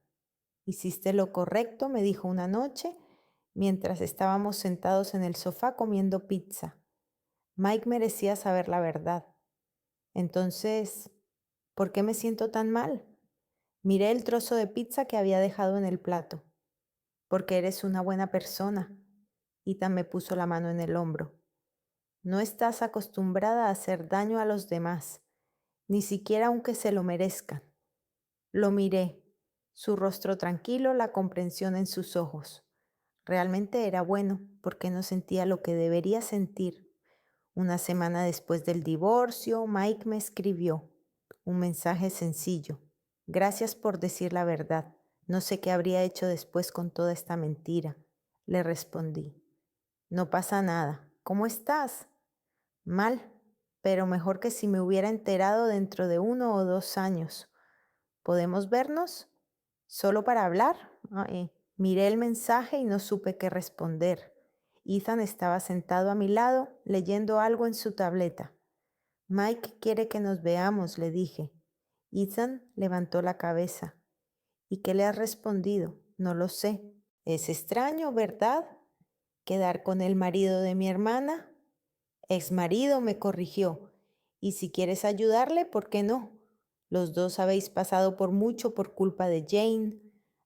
Hiciste lo correcto, me dijo una noche, mientras estábamos sentados en el sofá comiendo pizza. Mike merecía saber la verdad. Entonces, ¿por qué me siento tan mal? Miré el trozo de pizza que había dejado en el plato. Porque eres una buena persona. Ethan me puso la mano en el hombro. No estás acostumbrada a hacer daño a los demás, ni siquiera aunque se lo merezcan. Lo miré, su rostro tranquilo, la comprensión en sus ojos. Realmente era bueno, porque no sentía lo que debería sentir. Una semana después del divorcio, Mike me escribió un mensaje sencillo. Gracias por decir la verdad. No sé qué habría hecho después con toda esta mentira. Le respondí. No pasa nada. ¿Cómo estás? Mal, pero mejor que si me hubiera enterado dentro de 1 o 2 años. ¿Podemos vernos? ¿Solo para hablar? Miré el mensaje y no supe qué responder. Ethan estaba sentado a mi lado, leyendo algo en su tableta. Mike quiere que nos veamos, le dije. Ethan levantó la cabeza. ¿Y qué le has respondido? No lo sé. Es extraño, ¿verdad? ¿Quedar con el marido de mi hermana? Ex marido, me corrigió. Y si quieres ayudarle, ¿por qué no? Los dos habéis pasado por mucho por culpa de Jane.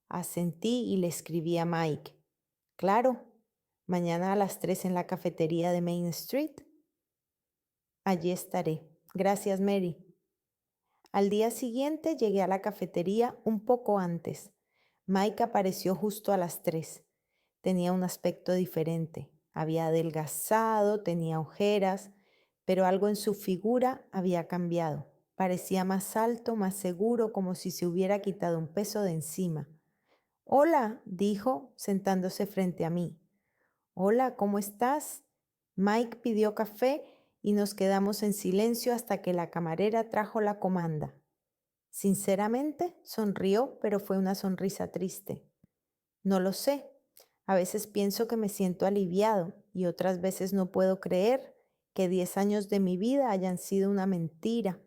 Asentí y le escribí a Mike. Claro, mañana a las 3 en la cafetería de Main Street. Allí estaré. Gracias, Mary. Al día siguiente llegué a la cafetería un poco antes. Mike apareció justo a las 3. Tenía un aspecto diferente. Había adelgazado, tenía ojeras, pero algo en su figura había cambiado. Parecía más alto, más seguro, como si se hubiera quitado un peso de encima. Hola, dijo, sentándose frente a mí. Hola, ¿cómo estás? Mike pidió café y nos quedamos en silencio hasta que la camarera trajo la comanda. Sinceramente, sonrió, pero fue una sonrisa triste. No lo sé. A veces pienso que me siento aliviado y otras veces no puedo creer que 10 años de mi vida hayan sido una mentira.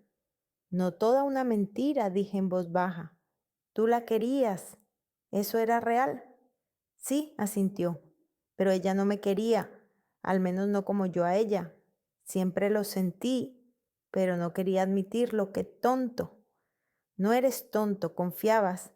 No toda una mentira, dije en voz baja. Tú la querías. ¿Eso era real? Sí, asintió. Pero ella no me quería, al menos no como yo a ella. Siempre lo sentí, pero no quería admitirlo. ¡Qué tonto! No eres tonto, confiabas.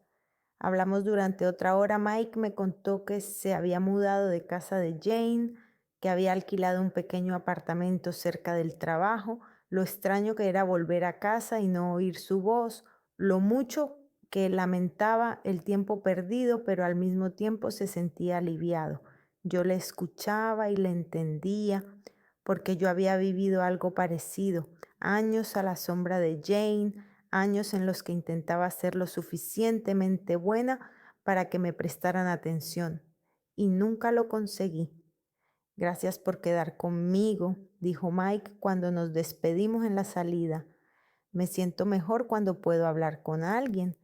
Hablamos durante otra hora. Mike me contó que se había mudado de casa de Jane, que había alquilado un pequeño apartamento cerca del trabajo, lo extraño que era volver a casa y no oír su voz, lo mucho que lamentaba el tiempo perdido, pero al mismo tiempo se sentía aliviado. Yo le escuchaba y le entendía, porque yo había vivido algo parecido, años a la sombra de Jane, años en los que intentaba ser lo suficientemente buena para que me prestaran atención. y nunca lo conseguí. Gracias por quedar conmigo, dijo Mike cuando nos despedimos en la salida. Me siento mejor cuando puedo hablar con alguien,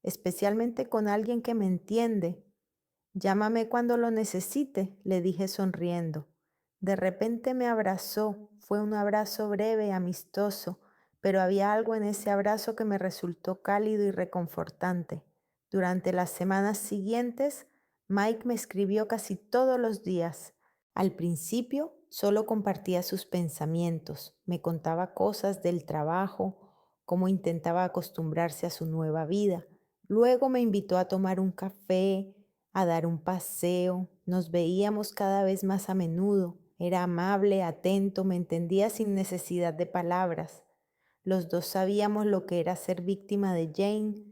especialmente con alguien que me entiende. Llámame cuando lo necesite, le dije sonriendo. De repente me abrazó. Fue un abrazo breve y amistoso, pero había algo en ese abrazo que me resultó cálido y reconfortante. Durante las semanas siguientes, Mike me escribió casi todos los días. Al principio solo compartía sus pensamientos, me contaba cosas del trabajo, cómo intentaba acostumbrarse a su nueva vida. Luego me invitó a tomar un café, a dar un paseo. Nos veíamos cada vez más a menudo. Era amable, atento, me entendía sin necesidad de palabras. Los dos sabíamos lo que era ser víctima de Jane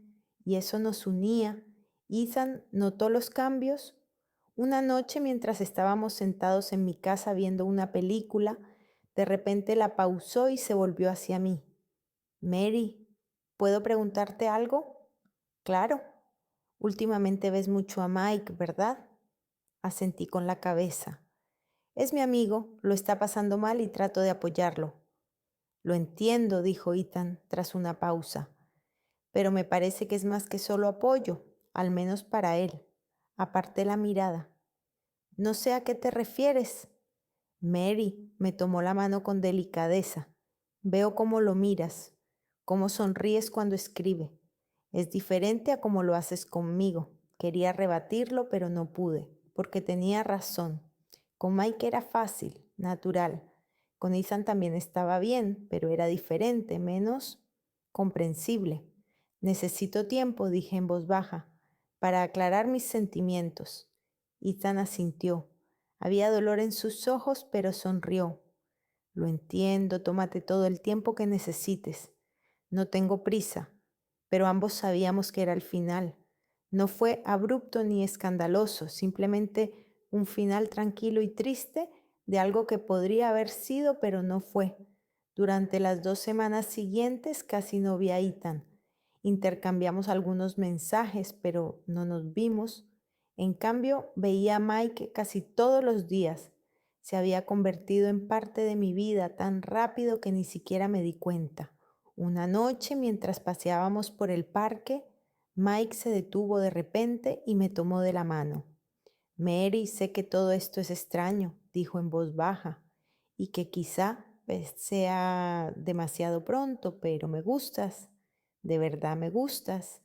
y eso nos unía. Ethan notó los cambios. Una noche, mientras estábamos sentados en mi casa viendo una película, de repente la pausó y se volvió hacia mí. Mary, ¿puedo preguntarte algo? Claro. Últimamente ves mucho a Mike, ¿verdad? Asentí con la cabeza. Es mi amigo, lo está pasando mal y trato de apoyarlo. Lo entiendo, dijo Ethan tras una pausa, pero me parece que es más que solo apoyo, al menos para él. Aparté la mirada. No sé a qué te refieres. Mary me tomó la mano con delicadeza. Veo cómo lo miras, cómo sonríes cuando escribe. Es diferente a cómo lo haces conmigo. Quería rebatirlo, pero no pude, porque tenía razón. Con Mike era fácil, natural. Con Ethan también estaba bien, pero era diferente, menos comprensible. Necesito tiempo, dije en voz baja, para aclarar mis sentimientos. Ethan asintió. Había dolor en sus ojos, pero sonrió. Lo entiendo, tómate todo el tiempo que necesites. No tengo prisa, pero ambos sabíamos que era el final. No fue abrupto ni escandaloso, simplemente un final tranquilo y triste de algo que podría haber sido, pero no fue. Durante las 2 semanas siguientes casi no vi a Ethan. Intercambiamos algunos mensajes, pero no nos vimos. En cambio, veía a Mike casi todos los días. Se había convertido en parte de mi vida tan rápido que ni siquiera me di cuenta. Una noche, mientras paseábamos por el parque, Mike se detuvo de repente y me tomó de la mano. Mary, sé que todo esto es extraño, dijo en voz baja, y que quizá sea demasiado pronto, pero me gustas, de verdad me gustas,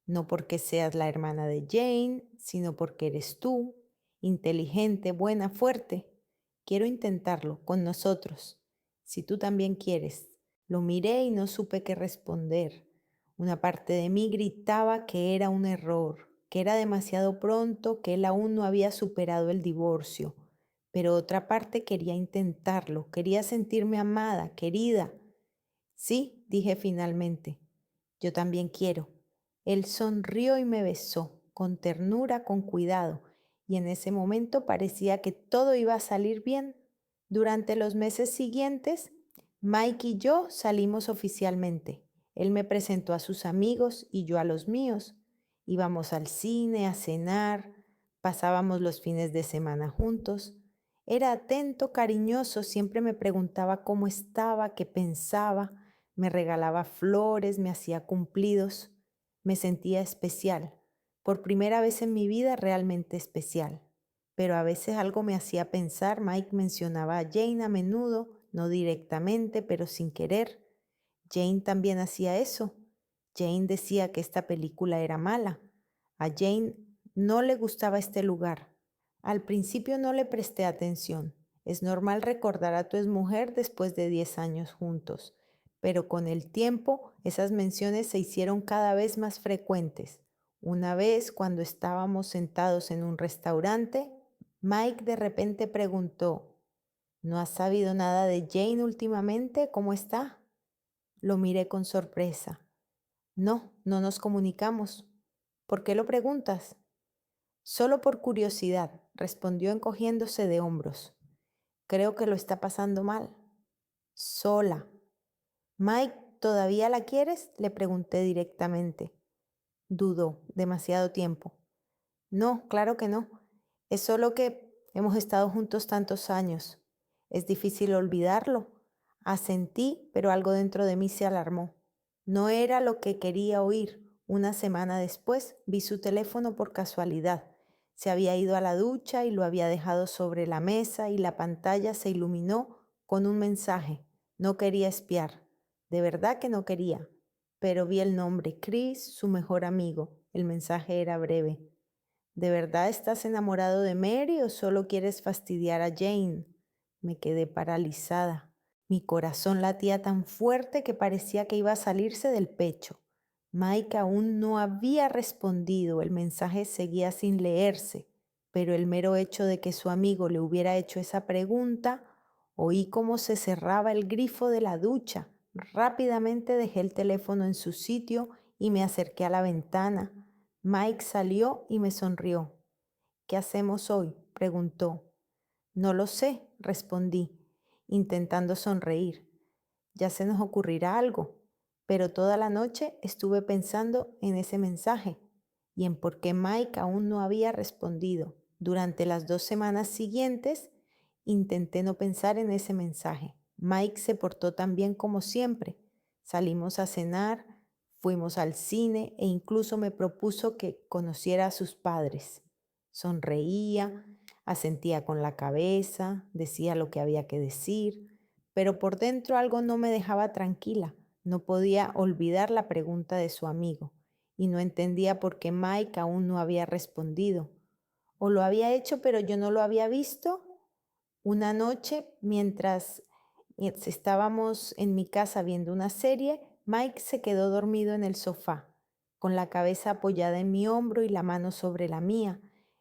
no porque seas la hermana de Jane, sino porque eres tú, inteligente, buena, fuerte. Quiero intentarlo con nosotros, si tú también quieres. Lo miré y no supe qué responder. Una parte de mí gritaba que era un error, que era demasiado pronto, que él aún no había superado el divorcio. Pero otra parte quería intentarlo, quería sentirme amada, querida. Sí, dije finalmente, yo también quiero. Él sonrió y me besó, con ternura, con cuidado, y en ese momento parecía que todo iba a salir bien. Durante los meses siguientes, Mike y yo salimos oficialmente. Él me presentó a sus amigos y yo a los míos. Íbamos al cine, a cenar, pasábamos los fines de semana juntos. Era atento, cariñoso, siempre me preguntaba cómo estaba, qué pensaba, me regalaba flores, me hacía cumplidos. Me sentía especial, por primera vez en mi vida realmente especial. Pero a veces algo me hacía pensar. Mike mencionaba a Jane a menudo, no directamente, pero sin querer. Jane también hacía eso. Jane decía que esta película era mala. A Jane no le gustaba este lugar. Al principio no le presté atención. Es normal recordar a tu exmujer después de 10 años juntos, pero con el tiempo esas menciones se hicieron cada vez más frecuentes. Una vez, cuando estábamos sentados en un restaurante, Mike de repente preguntó: ¿No has sabido nada de Jane últimamente? ¿Cómo está? Lo miré con sorpresa. No, no nos comunicamos. ¿Por qué lo preguntas? Solo por curiosidad, respondió encogiéndose de hombros. Creo que lo está pasando mal. Sola. Mike, ¿todavía la quieres? Le pregunté directamente. Dudó demasiado tiempo. No, claro que no. Es solo que hemos estado juntos tantos años. Es difícil olvidarlo. Asentí, pero algo dentro de mí se alarmó. No era lo que quería oír. Una semana después vi su teléfono por casualidad. Se había ido a la ducha y lo había dejado sobre la mesa y la pantalla se iluminó con un mensaje. No quería espiar. De verdad que no quería. Pero vi el nombre, Chris, su mejor amigo. El mensaje era breve. ¿De verdad estás enamorado de Mary o solo quieres fastidiar a Jane? Me quedé paralizada. Mi corazón latía tan fuerte que parecía que iba a salirse del pecho. Mike aún no había respondido, el mensaje seguía sin leerse, pero el mero hecho de que su amigo le hubiera hecho esa pregunta, oí cómo se cerraba el grifo de la ducha. Rápidamente dejé el teléfono en su sitio y me acerqué a la ventana. Mike salió y me sonrió. ¿Qué hacemos hoy?, preguntó. No lo sé, respondí, intentando sonreír. Ya se nos ocurrirá algo, pero toda la noche estuve pensando en ese mensaje y en por qué Mike aún no había respondido. Durante las 2 semanas siguientes intenté no pensar en ese mensaje. Mike se portó tan bien como siempre. Salimos a cenar, fuimos al cine e incluso me propuso que conociera a sus padres. Sonreía, asentía con la cabeza, decía lo que había que decir, pero por dentro algo no me dejaba tranquila. No podía olvidar la pregunta de su amigo y no entendía por qué Mike aún no había respondido. ¿O lo había hecho pero yo no lo había visto? Una noche, mientras estábamos en mi casa viendo una serie, Mike se quedó dormido en el sofá, con la cabeza apoyada en mi hombro y la mano sobre la mía.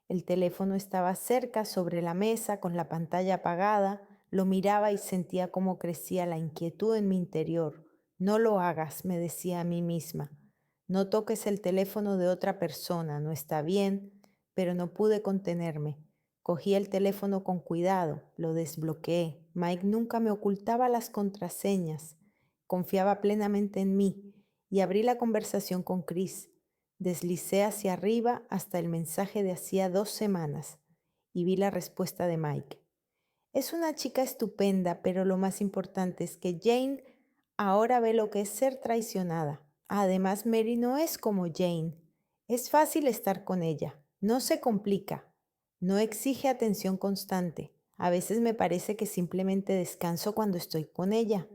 El teléfono estaba cerca sobre la mesa, con la pantalla apagada. Lo miraba y sentía cómo crecía la inquietud en mi interior. No lo hagas, me decía a mí misma. No toques el teléfono de otra persona, no está bien, pero no pude contenerme. Cogí el teléfono con cuidado, lo desbloqueé. Mike nunca me ocultaba las contraseñas. Confiaba plenamente en mí y abrí la conversación con Chris. Deslicé hacia arriba hasta el mensaje de hacía 2 semanas y vi la respuesta de Mike. Es una chica estupenda, pero lo más importante es que Jane ahora ve lo que es ser traicionada. Además, Mary no es como Jane. Es fácil estar con ella. No se complica. No exige atención constante. A veces me parece que simplemente descanso cuando estoy con ella.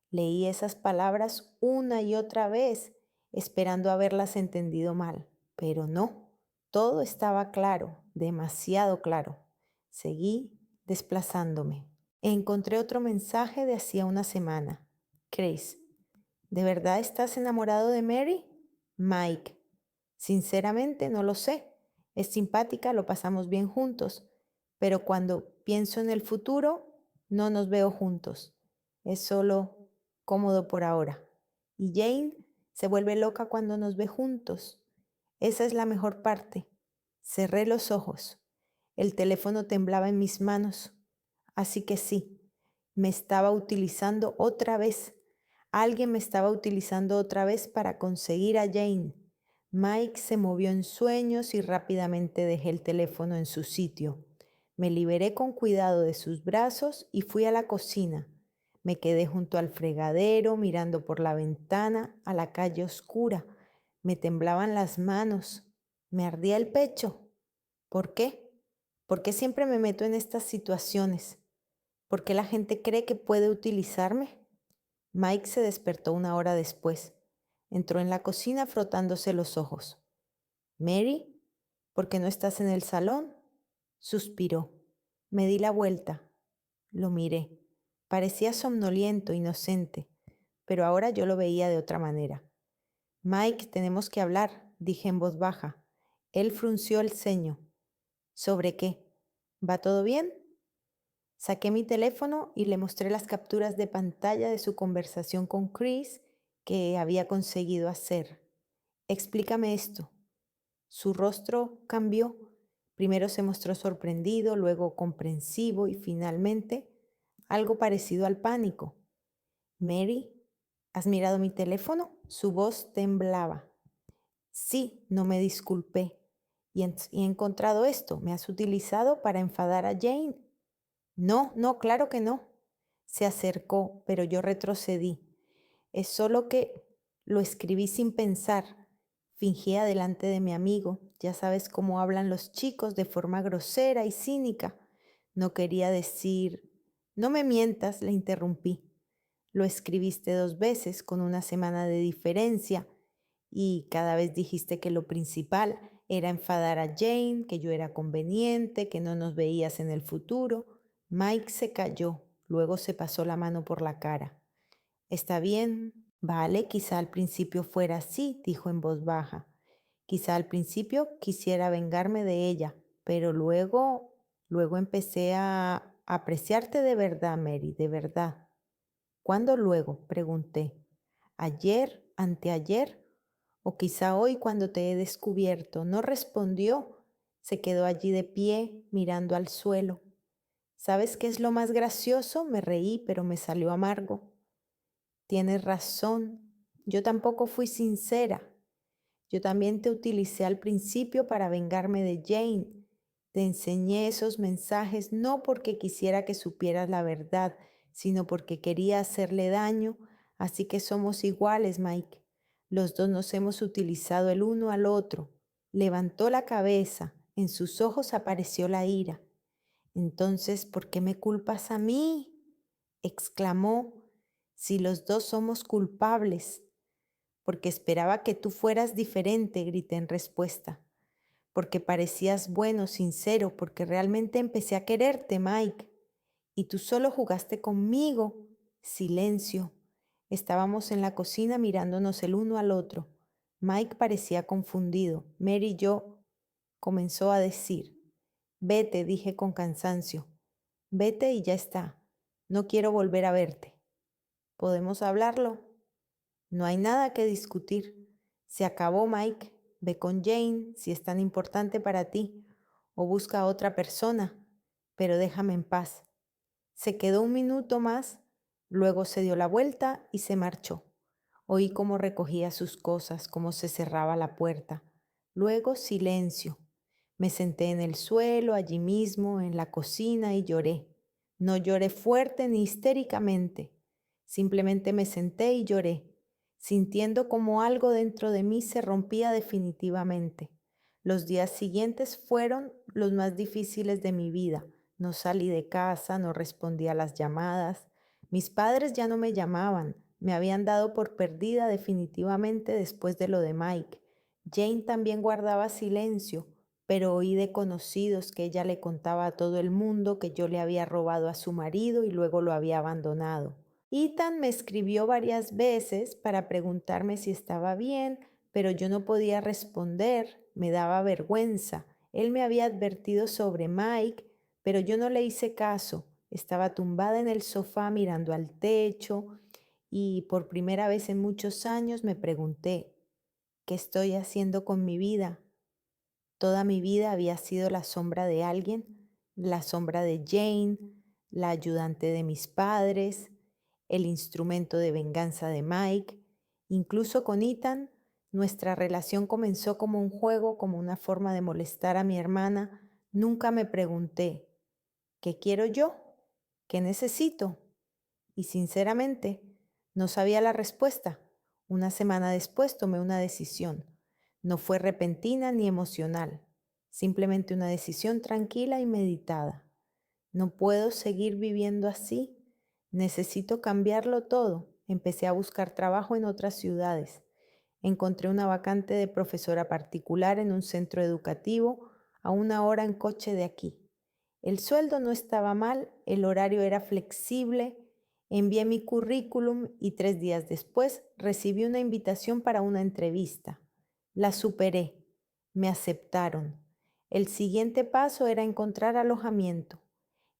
Leí esas palabras una y otra vez, esperando haberlas entendido mal. Pero no. Todo estaba claro, demasiado claro. Seguí desplazándome. Encontré otro mensaje de hacía una semana. Chris, ¿de verdad estás enamorado de Mary? Mike, sinceramente no lo sé. Es simpática, lo pasamos bien juntos, pero cuando pienso en el futuro, no nos veo juntos. Es solo cómodo por ahora. Y Jane se vuelve loca cuando nos ve juntos. Esa es la mejor parte. Cerré los ojos. El teléfono temblaba en mis manos. Así que sí, me estaba utilizando otra vez. Alguien me estaba utilizando otra vez para conseguir a Jane. Mike se movió en sueños y rápidamente dejé el teléfono en su sitio. Me liberé con cuidado de sus brazos y fui a la cocina. Me quedé junto al fregadero mirando por la ventana a la calle oscura. Me temblaban las manos. Me ardía el pecho. ¿Por qué? ¿Por qué siempre me meto en estas situaciones? ¿Por qué la gente cree que puede utilizarme? Mike se despertó una hora después. Entró en la cocina frotándose los ojos. Mary, ¿por qué no estás en el salón? Suspiró. Me di la vuelta. Lo miré. Parecía somnoliento, inocente, pero ahora yo lo veía de otra manera. Mike, tenemos que hablar, dije en voz baja. Él frunció el ceño. ¿Sobre qué? ¿Va todo bien? Saqué mi teléfono y le mostré las capturas de pantalla de su conversación con Chris que había conseguido hacer. Explícame esto. Su rostro cambió. Primero se mostró sorprendido, luego comprensivo y finalmente algo parecido al pánico. Mary, ¿has mirado mi teléfono? Su voz temblaba. Sí, no me disculpé. y he encontrado esto. ¿Me has utilizado para enfadar a Jane? No, no, claro que no. Se acercó, pero yo retrocedí. Es solo que lo escribí sin pensar. Fingía delante de mi amigo. Ya sabes cómo hablan los chicos de forma grosera y cínica. No quería decir... No me mientas, le interrumpí. Lo escribiste 2 veces con una semana de diferencia y cada vez dijiste que lo principal era enfadar a Jane, que yo era conveniente, que no nos veías en el futuro. Mike se calló, luego se pasó la mano por la cara. Está bien, vale, quizá al principio fuera así, dijo en voz baja. Quizá al principio quisiera vengarme de ella, pero luego empecé a apreciarte de verdad, Mary, de verdad. ¿Cuándo luego? Pregunté. ¿Ayer? ¿Anteayer? O quizá hoy cuando te he descubierto. No respondió. Se quedó allí de pie, mirando al suelo. ¿Sabes qué es lo más gracioso? Me reí, pero me salió amargo. Tienes razón. Yo tampoco fui sincera. Yo también te utilicé al principio para vengarme de Jane. Te enseñé esos mensajes no porque quisiera que supieras la verdad, sino porque quería hacerle daño. Así que somos iguales, Mike. Los dos nos hemos utilizado el uno al otro. Levantó la cabeza. En sus ojos apareció la ira. Entonces, ¿por qué me culpas a mí? Exclamó. Si los dos somos culpables. Porque esperaba que tú fueras diferente, grité en respuesta. Porque parecías bueno, sincero, porque realmente empecé a quererte, Mike. Y tú solo jugaste conmigo. Silencio. Estábamos en la cocina mirándonos el uno al otro. Mike parecía confundido. Mary y yo comenzó a decir. Vete, dije con cansancio. Vete y ya está. No quiero volver a verte. ¿Podemos hablarlo? No hay nada que discutir. Se acabó, Mike. Ve con Jane si es tan importante para ti, o busca a otra persona, pero déjame en paz. Se quedó un minuto más, luego se dio la vuelta y se marchó. Oí cómo recogía sus cosas, cómo se cerraba la puerta. Luego silencio. Me senté en el suelo, allí mismo, en la cocina, y lloré. No lloré fuerte ni histéricamente. Simplemente me senté y lloré, sintiendo como algo dentro de mí se rompía definitivamente. Los días siguientes fueron los más difíciles de mi vida. No salí de casa, no respondí a las llamadas. Mis padres ya no me llamaban, me habían dado por perdida definitivamente después de lo de Mike. Jane también guardaba silencio, pero oí de conocidos que ella le contaba a todo el mundo que yo le había robado a su marido y luego lo había abandonado. Ethan me escribió varias veces para preguntarme si estaba bien, pero yo no podía responder, me daba vergüenza. Él me había advertido sobre Mike, pero yo no le hice caso. Estaba tumbada en el sofá mirando al techo y por primera vez en muchos años me pregunté, ¿qué estoy haciendo con mi vida? Toda mi vida había sido la sombra de alguien, la sombra de Jane, la ayudante de mis padres, el instrumento de venganza de Mike. Incluso con Ethan, nuestra relación comenzó como un juego, como una forma de molestar a mi hermana. Nunca me pregunté, ¿qué quiero yo? ¿Qué necesito? Y sinceramente, no sabía la respuesta. Una semana después tomé una decisión. No fue repentina ni emocional, simplemente una decisión tranquila y meditada. No puedo seguir viviendo así. Necesito cambiarlo todo. Empecé a buscar trabajo en otras ciudades. Encontré una vacante de profesora particular en un centro educativo a 1 hora en coche de aquí. El sueldo no estaba mal, el horario era flexible. Envié mi currículum y 3 días después recibí una invitación para una entrevista. La superé. Me aceptaron. El siguiente paso era encontrar alojamiento.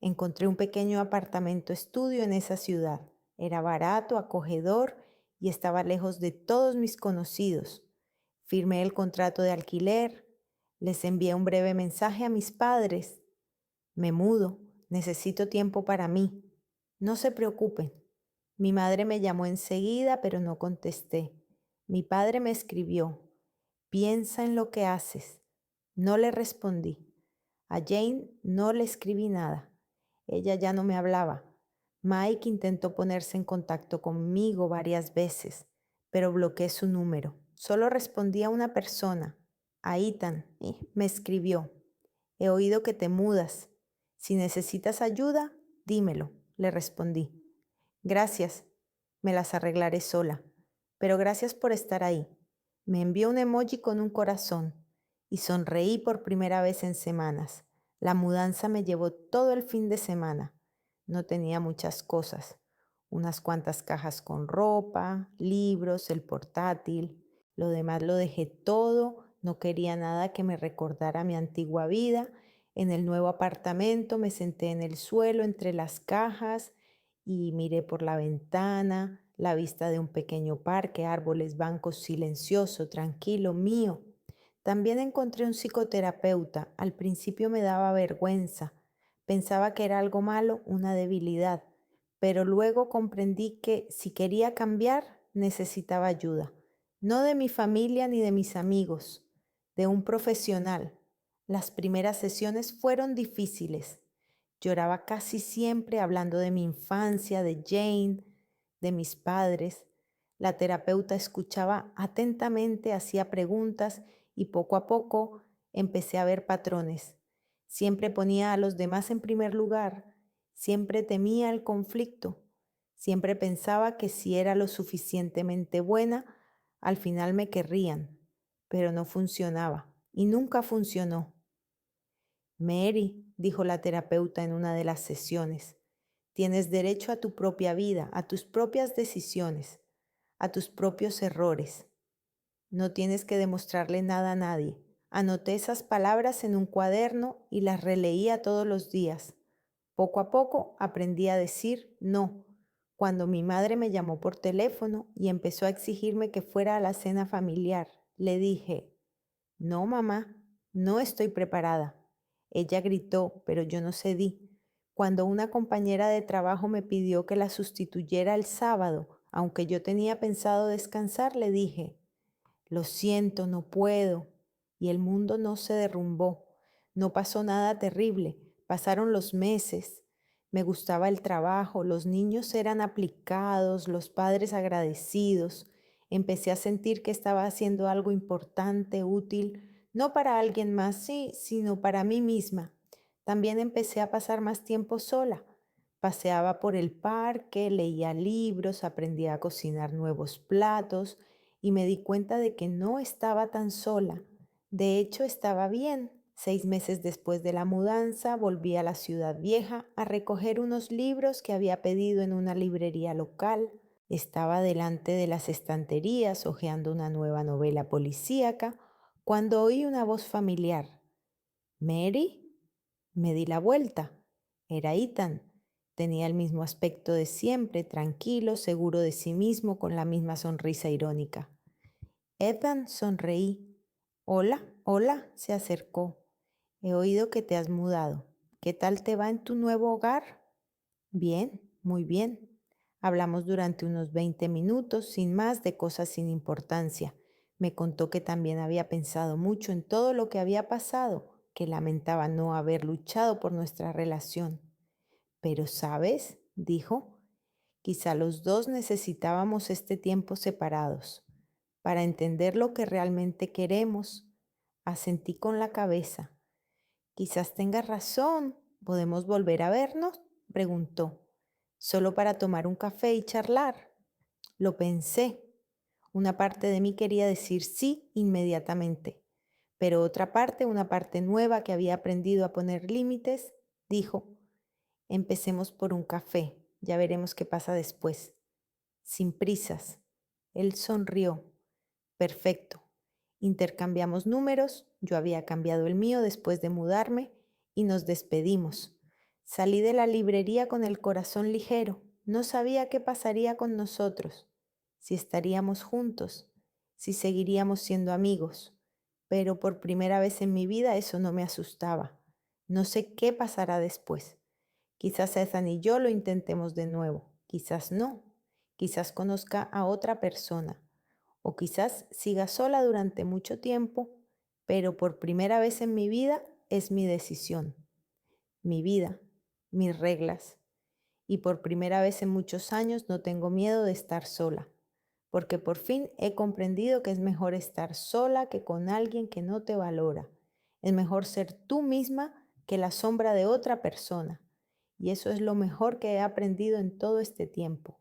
Encontré un pequeño apartamento estudio en esa ciudad. Era barato, acogedor y estaba lejos de todos mis conocidos. Firmé el contrato de alquiler. Les envié un breve mensaje a mis padres. Me mudo. Necesito tiempo para mí. No se preocupen. Mi madre me llamó enseguida, pero no contesté. Mi padre me escribió. Piensa en lo que haces. No le respondí. A Jane no le escribí nada. Ella ya no me hablaba. Mike intentó ponerse en contacto conmigo varias veces, pero bloqueé su número. Solo respondí a una persona, a Ethan, y me escribió: he oído que te mudas. Si necesitas ayuda, dímelo, le respondí. Gracias, me las arreglaré sola, pero gracias por estar ahí. Me envió un emoji con un corazón y sonreí por primera vez en semanas. La mudanza me llevó todo el fin de semana. No tenía muchas cosas, unas cuantas cajas con ropa, libros, el portátil. Lo demás lo dejé todo, no quería nada que me recordara mi antigua vida. En el nuevo apartamento me senté en el suelo entre las cajas y miré por la ventana, la vista de un pequeño parque, árboles, bancos, silencioso, tranquilo, mío. También encontré un psicoterapeuta. Al principio me daba vergüenza. Pensaba que era algo malo, una debilidad. Pero luego comprendí que si quería cambiar, necesitaba ayuda. No de mi familia ni de mis amigos, de un profesional. Las primeras sesiones fueron difíciles. Lloraba casi siempre hablando de mi infancia, de Jane, de mis padres. La terapeuta escuchaba atentamente, hacía preguntas y poco a poco empecé a ver patrones. Siempre ponía a los demás en primer lugar, siempre temía el conflicto, siempre pensaba que si era lo suficientemente buena, al final me querrían, pero no funcionaba y nunca funcionó. Mary, dijo la terapeuta en una de las sesiones, tienes derecho a tu propia vida, a tus propias decisiones, a tus propios errores. No tienes que demostrarle nada a nadie. Anoté esas palabras en un cuaderno y las releía todos los días. Poco a poco aprendí a decir no. Cuando mi madre me llamó por teléfono y empezó a exigirme que fuera a la cena familiar, le dije: no, mamá, no estoy preparada. Ella gritó, pero yo no cedí. Cuando una compañera de trabajo me pidió que la sustituyera el sábado, aunque yo tenía pensado descansar, le dije: lo siento, no puedo. Y el mundo no se derrumbó. No pasó nada terrible. Pasaron los meses. Me gustaba el trabajo, los niños eran aplicados, los padres agradecidos. Empecé a sentir que estaba haciendo algo importante, útil, no para alguien más, sí, sino para mí misma. También empecé a pasar más tiempo sola. Paseaba por el parque, leía libros, aprendía a cocinar nuevos platos y me di cuenta de que no estaba tan sola. De hecho, estaba bien. 6 meses después de la mudanza, volví a la ciudad vieja a recoger unos libros que había pedido en una librería local. Estaba delante de las estanterías hojeando una nueva novela policíaca cuando oí una voz familiar. ¿Mary? Me di la vuelta. Era Ethan. Tenía el mismo aspecto de siempre, tranquilo, seguro de sí mismo, con la misma sonrisa irónica. Ethan, sonreí. Hola, hola, se acercó. He oído que te has mudado. ¿Qué tal te va en tu nuevo hogar? Bien, muy bien. Hablamos durante unos 20 minutos, sin más, de cosas sin importancia. Me contó que también había pensado mucho en todo lo que había pasado, que lamentaba no haber luchado por nuestra relación. Pero, ¿sabes?, dijo, quizá los dos necesitábamos este tiempo separados para entender lo que realmente queremos. Asentí con la cabeza. Quizás tengas razón. ¿Podemos volver a vernos?, preguntó. Solo para tomar un café y charlar. Lo pensé. Una parte de mí quería decir sí inmediatamente, pero otra parte, una parte nueva que había aprendido a poner límites, dijo: empecemos por un café, ya veremos qué pasa después. Sin prisas. Él sonrió. Perfecto. Intercambiamos números, yo había cambiado el mío después de mudarme y nos despedimos. Salí de la librería con el corazón ligero. No sabía qué pasaría con nosotros, si estaríamos juntos, si seguiríamos siendo amigos. Pero por primera vez en mi vida eso no me asustaba. No sé qué pasará después. Quizás Ethan y yo lo intentemos de nuevo, quizás no. Quizás conozca a otra persona o quizás siga sola durante mucho tiempo, pero por primera vez en mi vida es mi decisión, mi vida, mis reglas. Y por primera vez en muchos años no tengo miedo de estar sola, porque por fin he comprendido que es mejor estar sola que con alguien que no te valora. Es mejor ser tú misma que la sombra de otra persona. Y eso es lo mejor que he aprendido en todo este tiempo.